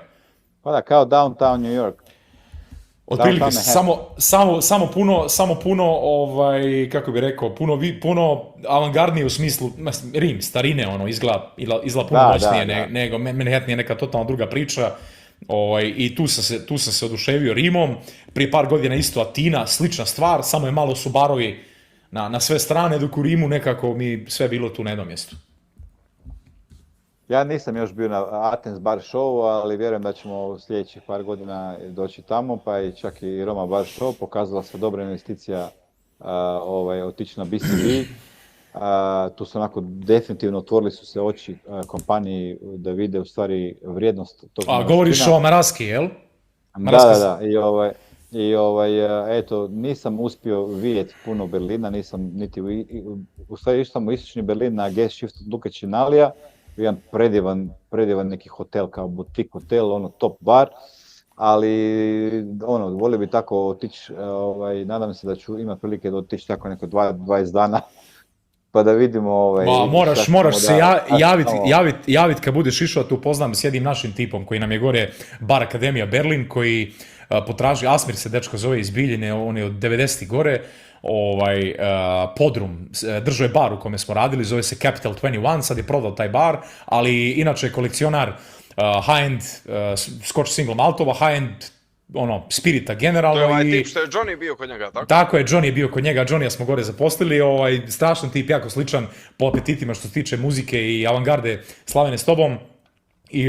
Pa da, kao downtown New York. Otprilike, samo puno, kako bi rekao, puno avangardnije u smislu, Rim, starine, izgleda puno moćnije nego Manhattan je neka totalno druga priča. I tu sam se oduševio Rimom, prije par godina isto Atina, slična stvar, samo je malo su barovi na sve strane, dok u Rimu nekako mi sve bilo tu na jednom mjestu. Ja nisam još bio na Athens bar show, ali vjerujem da ćemo sljedećih par godina doći tamo, pa i čak i Roma bar show, pokazala se dobra investicija otići na BCB. Tu su definitivno otvorili su se oči kompaniji da vide u stvari vrijednost tog naraština. Govoriš o Maraski, jel? Da. Eto, nisam uspio vidjeti puno Berlina, nisam niti u stvari išao sam u istočni Berlin na Guest Shift od Luka Činalija, jedan predivan neki hotel kao butik hotel, top bar, ali volio bi tako otići, nadam se da ću imati prilike da otići tako neko 20 dana. Pa da vidimo... Moraš se javiti kad budeš išao, tu upoznam s jednim našim tipom koji nam je gore Bar Akademija Berlin, koji potraži, Asmir se dečko zove iz Biljine, on je od 90. gore, podrum, držao je bar u kome smo radili, zove se Capital 21, sad je prodao taj bar, ali inače je kolekcionar high-end Scotch single maltova, high-end spirita generalno. To je tip što je Johnny bio kod njega, tako? Tako je, Johnny je bio kod njega, Johnny smo gore zaposlili, strašan tip, jako sličan po apetitima što se tiče muzike i avangarde Slavene s tobom. I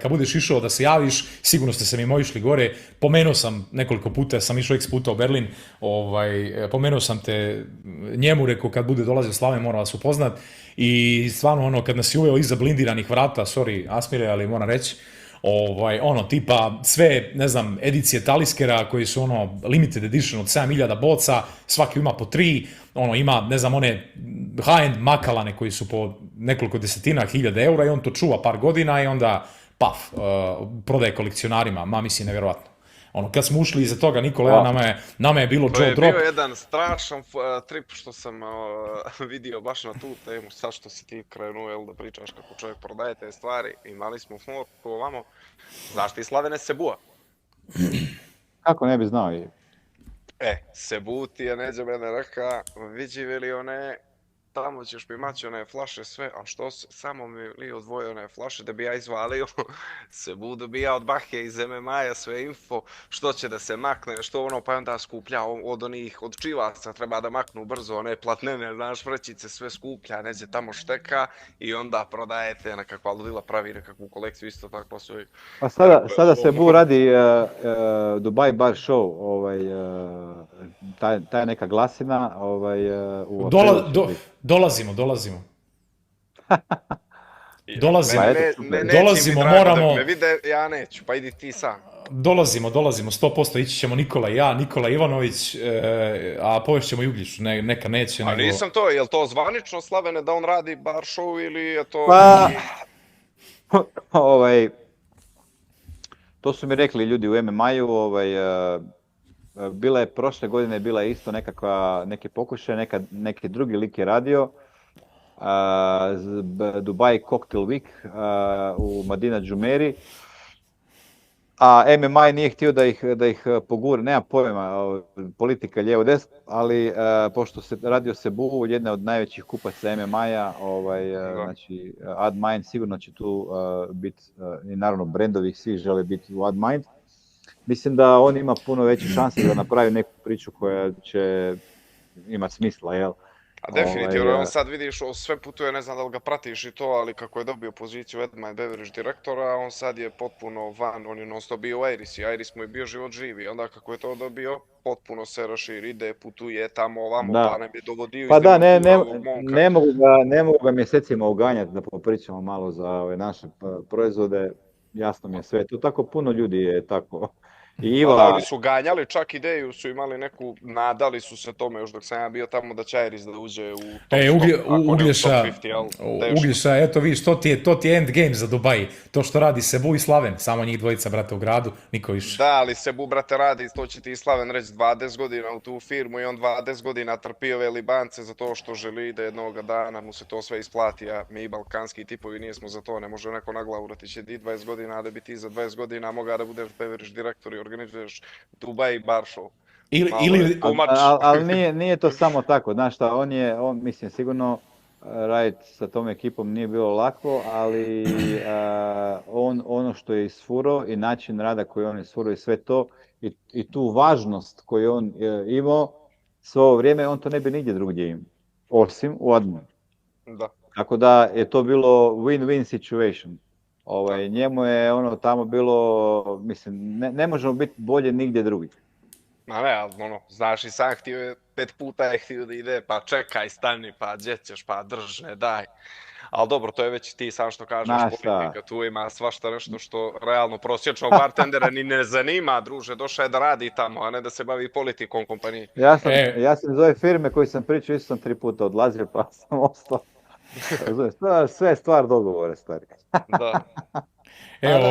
kad budeš išao da se javiš, sigurno ste se mimo išli gore, pomenuo sam nekoliko puta, sam išao x puta u Berlin, pomenuo sam te njemu, rekao kad bude dolazio Slaven mora vas upoznat i stvarno kad nas je uveo iza blindiranih vrata, sorry Asmire, ali moram reći, tipa sve, ne znam, edicije Taliskera koji su limited edition od 7000 boca, svaki ima po 3, ima, ne znam, one high-end makalane koji su po nekoliko desetina hiljada eura i on to čuva par godina i onda, prodaje kolekcionarima, mislim, nevjerovatno. Kad smo ušli iza toga, Nikola, nama je bilo Joe Drop. To je bio jedan strašan trip što sam vidio baš na tu temu, sad što si ti krenuo da pričaš kako čovjek prodaje te stvari, imali smo fotu ovamo, znaš ti Slavene Sebua? Kako ne bi znao i... Sebu ti je neđe mene reka, vidi li one, tamo ćeš mi maći one flaše sve, a što samo mi li odvojio one flaše da bi ja izvalio, Sebu dobija od Bahe iz MMA-a sve info, što će da se makne, što pa onda skuplja od čivaca, treba da maknu brzo one platnene, znaš, vrećice sve skuplja, neđe tamo šteka i onda prodajete nekakva ludila, pravi nekakvu kolekciju, isto tako sve. Pa sada Sebu radi Dubai Bar Show, ta neka glasina, u Dolazimo. Dolazimo, moramo... Me vide, ja neću, pa idi ti sam. Dolazimo, 100%, ići ćemo Nikola i ja, Nikola Ivanović, a povešćemo Jugljić, neka neće. A nisam to, je li to zvanično Slavene da on radi bar show ili je to... Pa, to su mi rekli ljudi u MMA-u, bila je prošle godine, bila je isto neki pokušaj, neki drugi lik je radio, Dubai Cocktail Week u Madina Džumeri, a MMA nije htio da ih pogure, nema pojma, politika lijevo desno, ali pošto se radi o Cebu, jedna od najvećih kupaca MMA-a, znači Admind sigurno će tu biti, i naravno brendovi svi žele biti u Admind. Mislim da on ima puno veće šanse da napravi neku priču koja će imati smisla, jel? A definitivno, on sad vidiš, sve putuje, ne znam da li ga pratiš i to, ali kako je dobio poziciju Admind Beverage direktora, on sad je potpuno van, on je non stop bio u Iris i Iris mu je bio život živi, onda kako je to dobio, potpuno se raširi, ide, putuje tamo ovamo, pa ne bi dovodio pa da, ne mogu ga mjesecima uganjati da popričamo malo za ove naše proizvode, jasno mi je sve, tu tako puno ljudi je tako. Oni su ganjali, čak ideju su imali neku, nadali su se tome još dok sam ja bio tamo da će Iris da uđe u top 50, Uglješa, eto vidiš, to ti je end game za Dubai, to što radi Sebu i Slaven, samo njih dvojica, brate, u gradu, niko više. Da, ali Sebu, brate, radi, to će ti i Slaven reći, 20 godina u tu firmu i on 20 godina trpio ove Libance za to što želi da jednoga dana mu se to sve isplati, a mi balkanski tipovi nijesmo za to, ne može neko na glavu da ti će di 20 godina, da bi ti za 20 godina mogao da budeš beverage direktor i organizuješ Dubai bar show. Ali nije to samo tako, znaš šta, on mislim sigurno raditi sa tom ekipom nije bilo lako, ali ono što je isfuro i način rada koji on isfuro i sve to i tu važnost koju on imao svo ovo vrijeme, on to ne bi nigdje drugdje imao, osim u Adminu. Da. Tako da je to bilo win-win situation. Njemu je tamo bilo, mislim, ne možemo biti bolje nigdje drugdje. Ma ne, ali znaš i sam htio je, 5 puta je htio da ide, pa čekaj, stani, pa gdje ćeš, pa drž, ne daj. Ali dobro, to je već ti sam što kažeš, politika, tu ima svašta nešto što realno prosječnog bartendera ni ne zanima, druže, došao je da radi tamo, a ne da se bavi politikom kompanije. Ja sam iz ove firme koji sam pričao, isto sam 3 puta odlazio, pa sam ostao. Sve je stvar dogovore, stari. Da. Evo,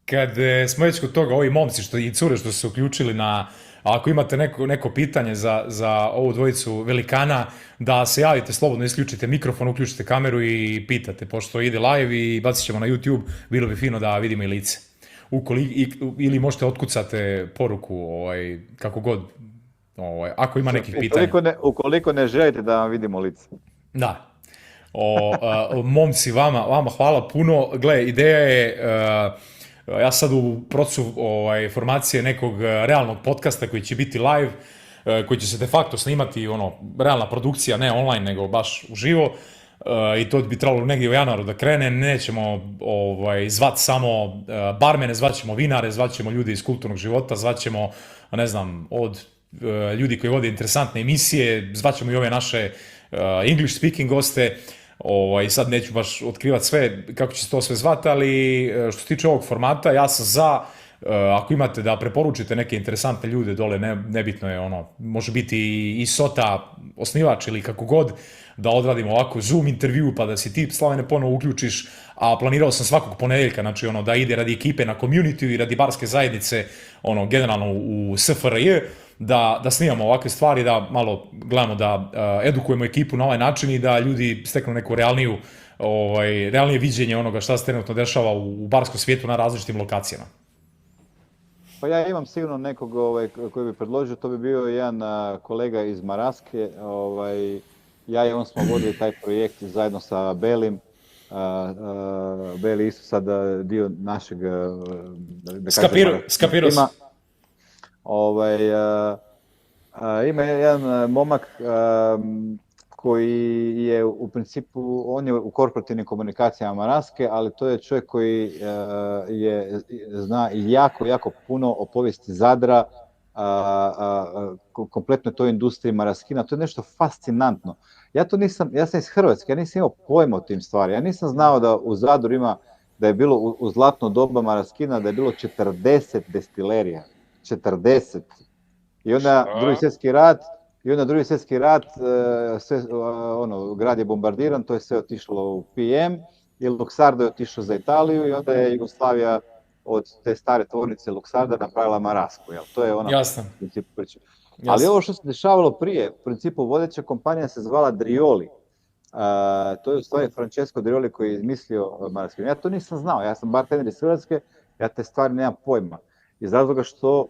kad smo već kod toga, ovi momci i cure što su se uključili ako imate neko pitanje za ovu dvojicu velikana, da se javite slobodno, isključite mikrofon, uključite kameru i pitate, pošto ide live i bacit ćemo na YouTube, bilo bi fino da vidimo i lice. Ili možete otkucate poruku, kako god, ako ima nekih pitanja. Ukoliko ne želite da vam vidimo lice. Da. Momci, vama hvala puno. Gle, ideja je, ja sad u procesu formacije nekog realnog podcasta koji će biti live, koji će se de facto snimati, realna produkcija, ne online, nego baš uživo. I to bi trebalo negdje u januaru da krene. Nećemo zvat samo barmene, zvat ćemo vinare, zvat ćemo ljudi iz kulturnog života, zvat ćemo, ne znam, od ljudi koji vode interesantne emisije, zvat ćemo i ove naše English speaking goste. Sad neću baš otkrivati sve kako će se to sve zvati, ali što se tiče ovog formata, ja sam za, ako imate da preporučite neke interesantne ljude dole, nebitno je može biti i Sota, osnivač ili kako god, da odradimo ovako Zoom intervju pa da si ti, Slavene, ponovo uključiš, a planirao sam svakog ponedjeljka, znači da ide radi ekipe na community i radi barske zajednice, generalno u SFRJ, da snimamo ovakve stvari, da malo gledamo da edukujemo ekipu na ovaj način i da ljudi steknu neku realnije viđenje onoga šta se trenutno dešava u barskom svijetu na različitim lokacijama. Pa ja imam sigurno nekog koji bi predložio, to bi bio jedan kolega iz Maraske, ja i on smo vodili taj projekt zajedno sa Belim. Beli isto sad dio našeg Skapiros. Ima jedan momak koji je u principu, on je u korporativnim komunikacijama Maraske, ali to je čovjek koji zna jako puno o povijesti Zadra, kompletno toj industriji Maraskina. To je nešto fascinantno. Ja sam iz Hrvatske, ja nisam imao pojma o tim stvari. Ja nisam znao da u Zadru ima, da je bilo u zlatno doba Maraskina, da je bilo 40 destilerija. 40. I onda Drugi svjetski rat, grad je bombardiran, to je sve otišlo u PM, i Luxardo je otišao za Italiju i onda je Jugoslavija od te stare tvornice Luxarda napravila Marasku. To je principu priča. Ali ovo što se dešavalo prije, u principu vodeća kompanija se zvala Drioli. To je u stvari Francesco Drioli koji je izmislio Maraskino. Ja to nisam znao, ja sam bartender iz Hrvatske, ja te stvari nemam pojma. Iz razloga što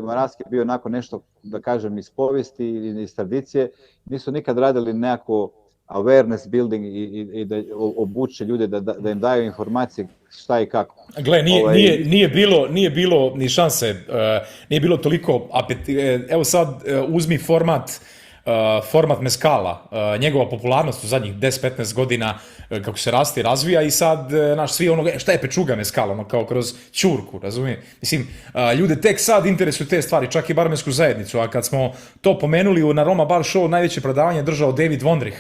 Maraski bio onako nešto, da kažem, iz povijesti i iz tradicije, nisu nikad radili nekako awareness building i da obuče ljude, da im daju informacije šta i kako. Gle, nije bilo ni šanse, nije bilo toliko evo sad uzmi format meskala, njegova popularnost u zadnjih 10-15 godina kako se raste i razvija i sad svi šta je pečuga meskala, ono kao kroz ćurku, razumije? Mislim, ljude tek sad interesuju te stvari, čak i barmensku zajednicu, a kad smo to pomenuli na Roma Bar Show, najveće predavanje držao David Wondrich.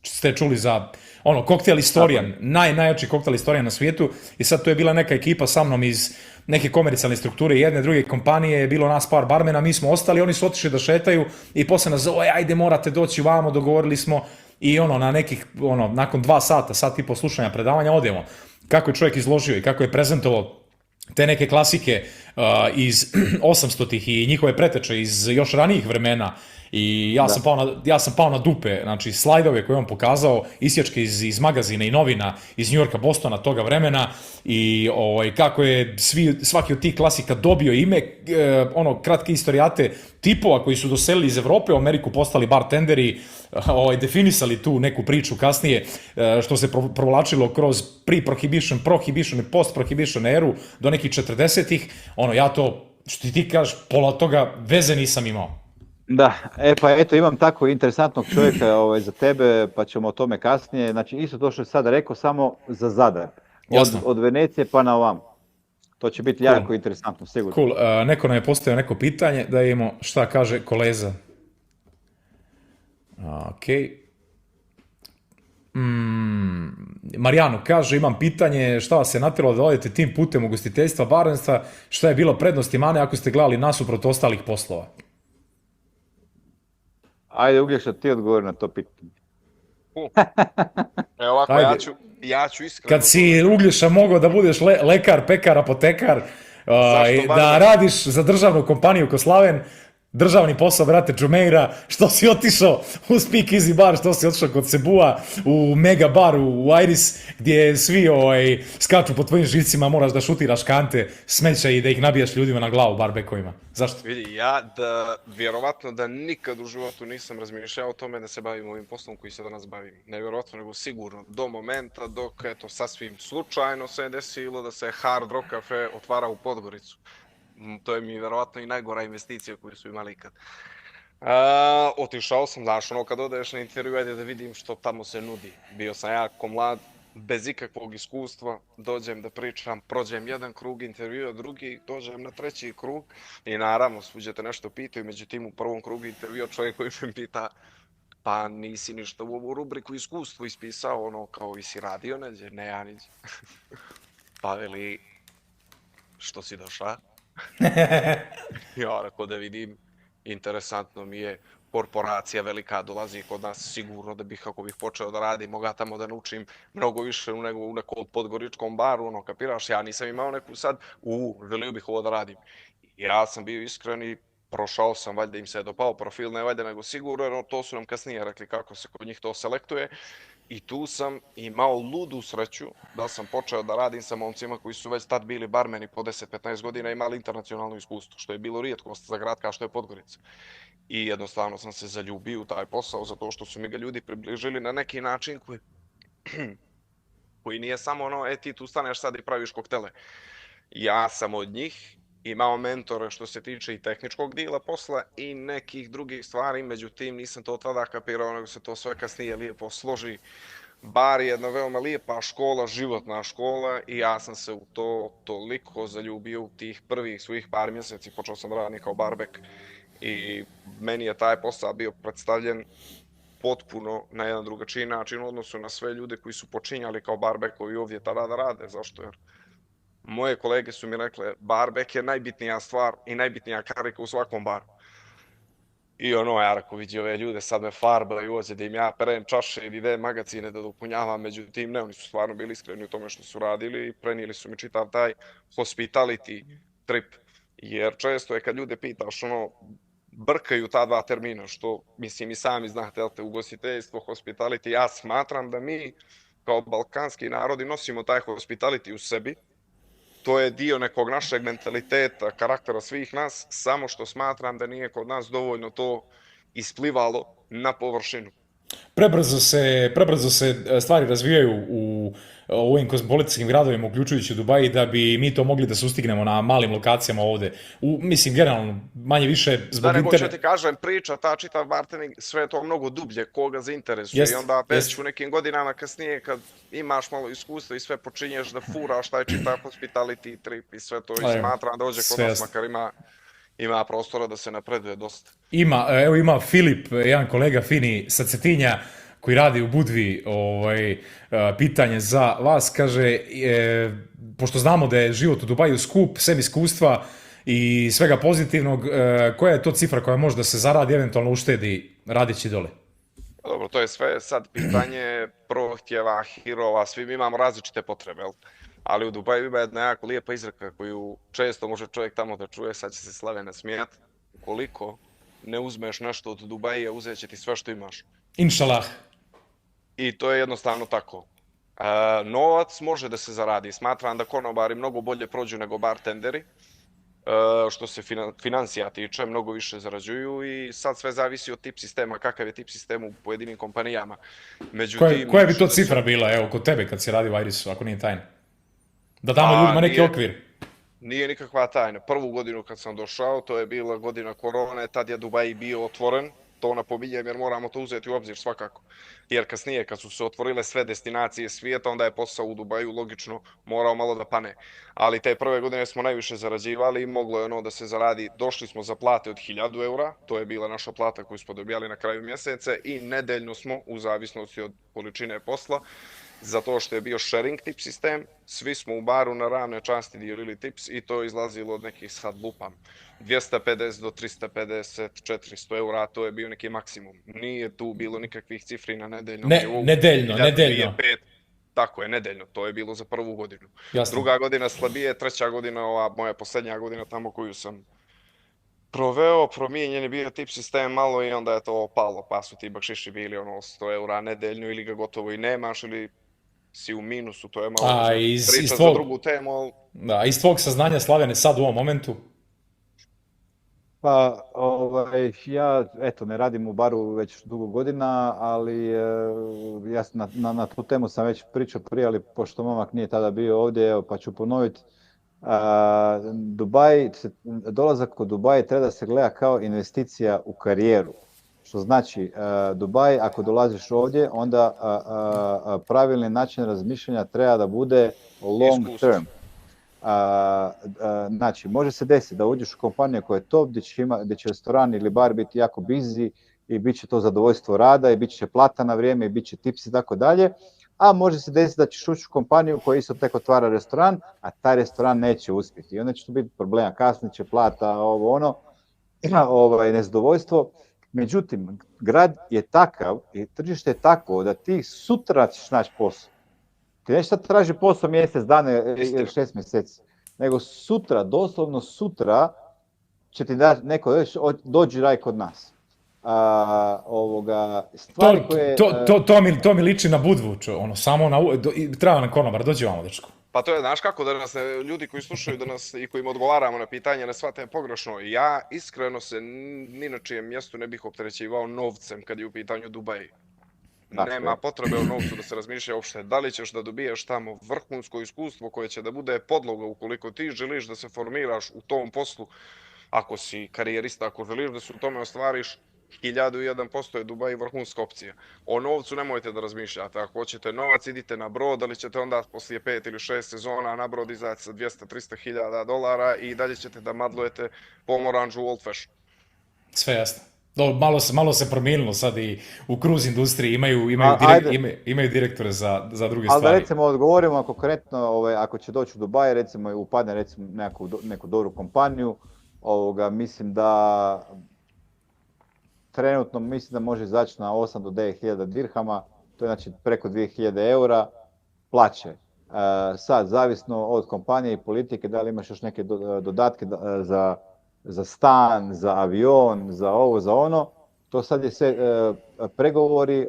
Ste čuli za koktel historijan, najjači koktel historijan na svijetu i sad tu je bila neka ekipa sa mnom iz neke komercijalne strukture jedne druge kompanije, je bilo nas par barmena, mi smo ostali, oni su otišli da šetaju i posle nas zove, ajde morate doći vamo, dogovorili smo i na nekih, nakon 2 sata, sat i po slušanja predavanja odemo. Kako je čovjek izložio i kako je prezentovao te neke klasike iz 800-ih i njihove preteče iz još ranijih vremena. I ja sam pao na dupe, znači slajdove koje on pokazao, isječke iz magazina i novina iz New Yorka, Bostona toga vremena i kako je svaki od tih klasika dobio ime, kratke istorijate tipova koji su doselili iz Evrope u Ameriku, postali bartenderi, definisali tu neku priču kasnije, što se provlačilo kroz pre-prohibition, prohibition i post-prohibition eru do nekih 40-ih, ja to, što ti kažeš, pola od toga veze nisam imao. Da, pa eto, imam tako interesantnog čovjeka za tebe, pa ćemo o tome kasnije. Znači, isto to što je sada rekao, samo za Zadar. Od Venecije pa na ovam. To će biti jako interesantno, sigurno. Cool. Neko nam je postavio neko pitanje, da imamo šta kaže Koleza. Ok. Marijano kaže, imam pitanje, šta vas je natjeralo da odete tim putem ugostiteljstva, barmenstva, šta je bilo prednost i mane ako ste gledali nasuprot ostalih poslova? Ajde, Uglješa, ti odgovori na to pitanje. Evo ovako, ja ću iskreno... Kad si, Uglješa, mogao da budeš lekar, pekar, apotekar, da radiš za državnu kompaniju ko Slaven, državni posao, brate, Džumeira, što si otišao u Speak Easy bar, što si otišao kod Sebua, u Mega bar, u Iris, gdje svi skaču po tvojim živcima, moraš da šutiraš kante, smeća i da ih nabijaš ljudima na glavu barbekovima. Zašto? Vidi, vjerovatno da nikad u životu nisam razmišljao o tome da se bavim ovim poslom koji se danas bavim. Ne vjerovatno, nego sigurno. Do momenta dok, sasvim slučajno se desilo da se Hard Rock Cafe otvara u Podgoricu. To je mi vjerovatno i najgora investicija koju su imali ikad. Otišao sam, znaš, kad odeš na intervju, ajde da vidim što tamo se nudi. Bio sam jako mlad, bez ikakvog iskustva, dođem da pričam, prođem jedan krug intervjua, drugi, dođem na 3. krug i naravno, svuđete nešto pitaju, međutim u prvom krugu intervjua čovjek koji me pita, pa nisi ništa u ovu rubriku iskustvo ispisao, kao i si radio neđe, ne ja niđe. Pa veli, što si došao? Ja rekao da vidim, interesantno mi je, korporacija velika dolazi kod nas, sigurno da bih, ako bih počeo da radim, moga tamo da naučim mnogo više nego u nekom podgoričkom baru, kapiraš, ja nisam imao neku sad, želio bih ovo da radim. Ja sam bio iskren i prošao sam, valjda im se je dopao profil, ne valjda nego sigurno, jer to su nam kasnije rekli kako se kod njih to selektuje. I tu sam imao ludu sreću da sam počeo da radim sa momcima koji su već tad bili barmeni po 10-15 godina i imali internacionalno iskustvo, što je bilo rijetkost za grad kao što je Podgorica. I jednostavno sam se zaljubio u taj posao zato što su mi ga ljudi približili na neki način koji nije samo ti tu staneš sad i praviš koktele. Ja sam od njih imao mentore što se tiče i tehničkog dijela posla i nekih drugih stvari, međutim nisam to tada kapirao, nego se to sve kasnije lijepo složi. Bar je jedna veoma lijepa škola, životna škola i ja sam se u to toliko zaljubio u tih prvih svojih par mjeseci, počeo sam da radim kao barbek i meni je taj posao bio predstavljen potpuno na jedan drugačiji način u odnosu na sve ljude koji su počinjali kao barbekovi ovdje tada da rade. Zašto? Jer moje kolege su mi rekle, barbek je najbitnija stvar i najbitnija karika u svakom baru. I ja rekao, vidi ove ljude, sad me farbaju, ođe da im ja perem čaše ili idem magazine da dopunjavam, međutim ne, oni su stvarno bili iskreni u tome što su radili i prenijeli su mi čitav taj hospitality trip. Jer često je kad ljude pitaš, brkaju ta dva termina, što mislim i sami znate, jel te, ugostiteljstvo, hospitality, ja smatram da mi kao balkanski narodi nosimo taj hospitality u sebi. To je dio nekog našeg mentaliteta, karaktera svih nas, samo što smatram da nije kod nas dovoljno to isplivalo na površinu. Prebrzo se stvari razvijaju u ovim kozmopolitskim gradovima, uključujući Dubai, da bi mi to mogli da sustignemo na malim lokacijama ovde. Mislim, generalno, manje više zbog Da, nego ću interneta. ti kažem, priča, ta čitav bartending, sve je to mnogo dublje, koga zainteresuje. I onda već u nekim godinama kasnije, kad imaš malo iskustva i sve počinješ da furaš taj čitav hospitality trip i sve to, i smatram da ovdje kod nas makar ima prostora da se napreduje dosta. Ima Filip, jedan kolega fini sa Cetinja, koji radi u Budvi, pitanje za vas, kaže, pošto znamo da je život u Dubaju skup, sem iskustva i svega pozitivnog, koja je to cifra koja može da se zaradi, eventualno uštedi radići dole? Dobro, to je sve sad pitanje prohtjeva, hirova, svi mi imamo različite potrebe, ali u Dubaju ima jedna jako lijepa izreka koju često može čovjek tamo da čuje, sad će se Slave nasmijati, ukoliko ne uzmeš nešto od Dubaja, uzet će ti sve što imaš. Inšalah. I to je jednostavno tako. Novac može da se zaradi. Smatram da konobari mnogo bolje prođu nego bartenderi. Što se financija tiče, mnogo više zarađuju i sad sve zavisi od tip sistema, kakav je tip sistem u pojedinim kompanijama. Međutim, koja bi to cifra bila, evo, kod tebe kad si radi u Irisu, ako nije tajna? Da damo ljudima neki okvir. Nije nikakva tajna. Prvu godinu kad sam došao, to je bila godina korone, tad je Dubaj bio otvoren. To napominjem jer moramo to uzeti u obzir svakako. Jer kasnije kad su se otvorile sve destinacije svijeta, onda je posao u Dubaju logično morao malo da pane. Ali te prve godine smo najviše zarađivali i moglo je ono da se zaradi. Došli smo za plate od 1000 eura, to je bila naša plata koju smo dobijali na kraju mjeseca i nedeljno smo, u zavisnosti od količine posla, zato što je bio sharing tip sistem, svi smo u baru na ravne časti dijelili tips i to je izlazilo od nekih, sad lupam, 250 do 350, 400 eura, to je bio neki maksimum. Nije tu bilo nikakvih cifri na nedeljnom nivou. Nedeljno. Tako je, nedeljno, to je bilo za prvu godinu. Jasno. Druga godina slabije, treća godina, ova moja posljednja godina tamo koju sam proveo, promijenjen je bio tip sistem malo i onda je to palo, pa su ti bakšiši bili 100 eura nedeljno ili ga gotovo i nemaš ili si u minusu, to je malo priča za drugu temu. Da, iz tvojeg saznanja, Slavene, sad u ovom momentu? Pa, ja, eto, ne radim u baru već dugo godina, ali ja na tu temu sam već pričao prije, ali pošto momak nije tada bio ovdje, evo, pa ću ponoviti. Dolazak u Dubaj treba da se gleda kao investicija u karijeru. Što znači, Dubaj, ako dolaziš ovdje, onda pravilni način razmišljanja treba da bude long term. Znači, može se desiti da uđeš u kompaniju koja je top, gdje će restoran ili bar biti jako busy i bit će to zadovoljstvo rada i bit će plata na vrijeme i bit će tips i tako dalje. A može se desiti da ćeš ući u kompaniju koja isto tek otvara restoran, a taj restoran neće uspjeti. I onda će tu biti problema, kasnije će plata, nezadovoljstvo. Međutim, grad je takav i tržište je takvo da ti sutra ćeš naći posao. Ti neće sad traži posao mjesec dana ili 6 mjeseci, nego sutra, doslovno sutra će ti dati neko reći dođi raj kod nas. To mi liči na Budvu, samo treba na konobar, dođi vamo, dečko. Pa to je, znaš kako, da nas ljudi koji slušaju da nas i kojim odgovaramo na pitanje ne shvate pogrešno. Ja iskreno se ni na čijem mjestu ne bih opterećivao novcem kad je u pitanju Dubaj. Nema potrebe o novcu da se razmišlja uopšte. Da li ćeš da dobiješ tamo vrhunsko iskustvo koje će da bude podloga ukoliko ti želiš da se formiraš u tom poslu, ako si karijerista, ako želiš da se u tome ostvariš, 1001% je Dubaj vrhunska opcija. O novcu nemojte da razmišljate. Ako hoćete novac, idite na brod, ali ćete onda poslije 5 ili 6 sezona na brod izaći sa 200-300 hiljada dolara i dalje ćete da madlujete pomoranđu u Old Fashion. Sve jasno. Malo se promijenilo sad i u cruise industriji, imaju direktore za druge stvari. Ali da recimo odgovorimo konkretno, ako će doći u Dubaj, recimo i upadne recimo neku dobru kompaniju, mislim da trenutno može izaći na 8 do 9 hiljada dirhama, to je znači preko 2000 eura plaće. Sad, zavisno od kompanije i politike, da li imaš još neke dodatke za stan, za avion, za ovo, za ono. To sad je sve pregovori,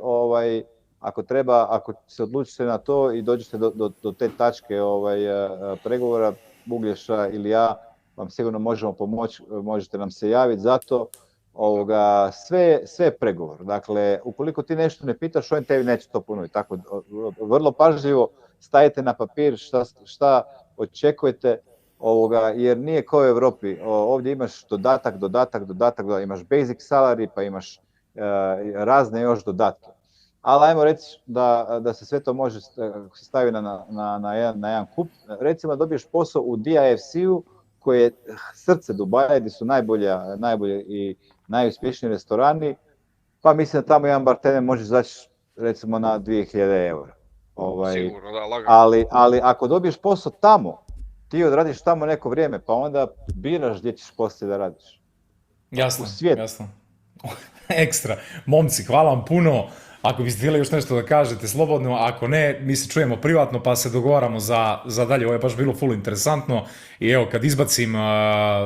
ako treba, ako se odlučite na to i dođete do te tačke pregovora, Uglješa ili ja vam sigurno možemo pomoći, možete nam se javiti za to. Sve je pregovor. Dakle, ukoliko ti nešto ne pitaš, on tebi neće to ponuditi. Tako, vrlo pažljivo stavite na papir šta očekujete, jer nije kao u Europi. Ovdje imaš dodatak, imaš basic salary, pa imaš razne još dodatke. Ali ajmo reći da se sve to može staviti na jedan kup. Recimo dobiješ posao u DIFC-u, koji je srce Dubaja, gdje su najbolje i najuspješniji restorani, pa mislim da tamo jedan bartender može izaći recimo na 2000 eura. Sigurno, da, lagano. Ali ako dobiješ posao tamo, ti odradiš tamo neko vrijeme, pa onda biraš gdje ćeš poslije da radiš. Jasno. Ekstra. Momci, hvala vam puno. Ako biste htjeli još nešto da kažete, slobodno, ako ne, mi se čujemo privatno pa se dogovaramo za dalje. Ovo je baš bilo full interesantno i evo, kad izbacim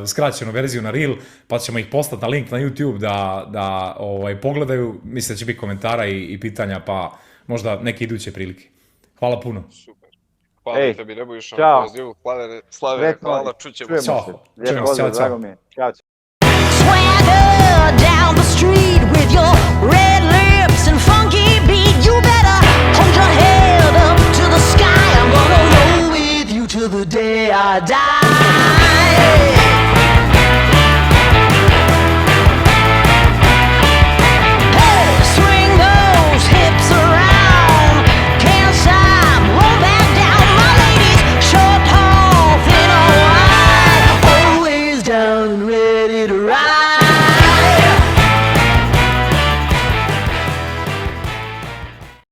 skraćenu verziju na Reel, pa ćemo ih poslati na link na YouTube da pogledaju, mislim da će biti komentara i pitanja, pa možda neke iduće prilike. Hvala puno. Super. Hvala tebi, Nebojša, na pozivu. Slave, hvala, čućemo se. Lijep pozdrav, drago mi je. Ćao. Swagger down the street with your red lips and funky beat. You better hold your head up to the sky. I'm gonna roll with you till the day I die.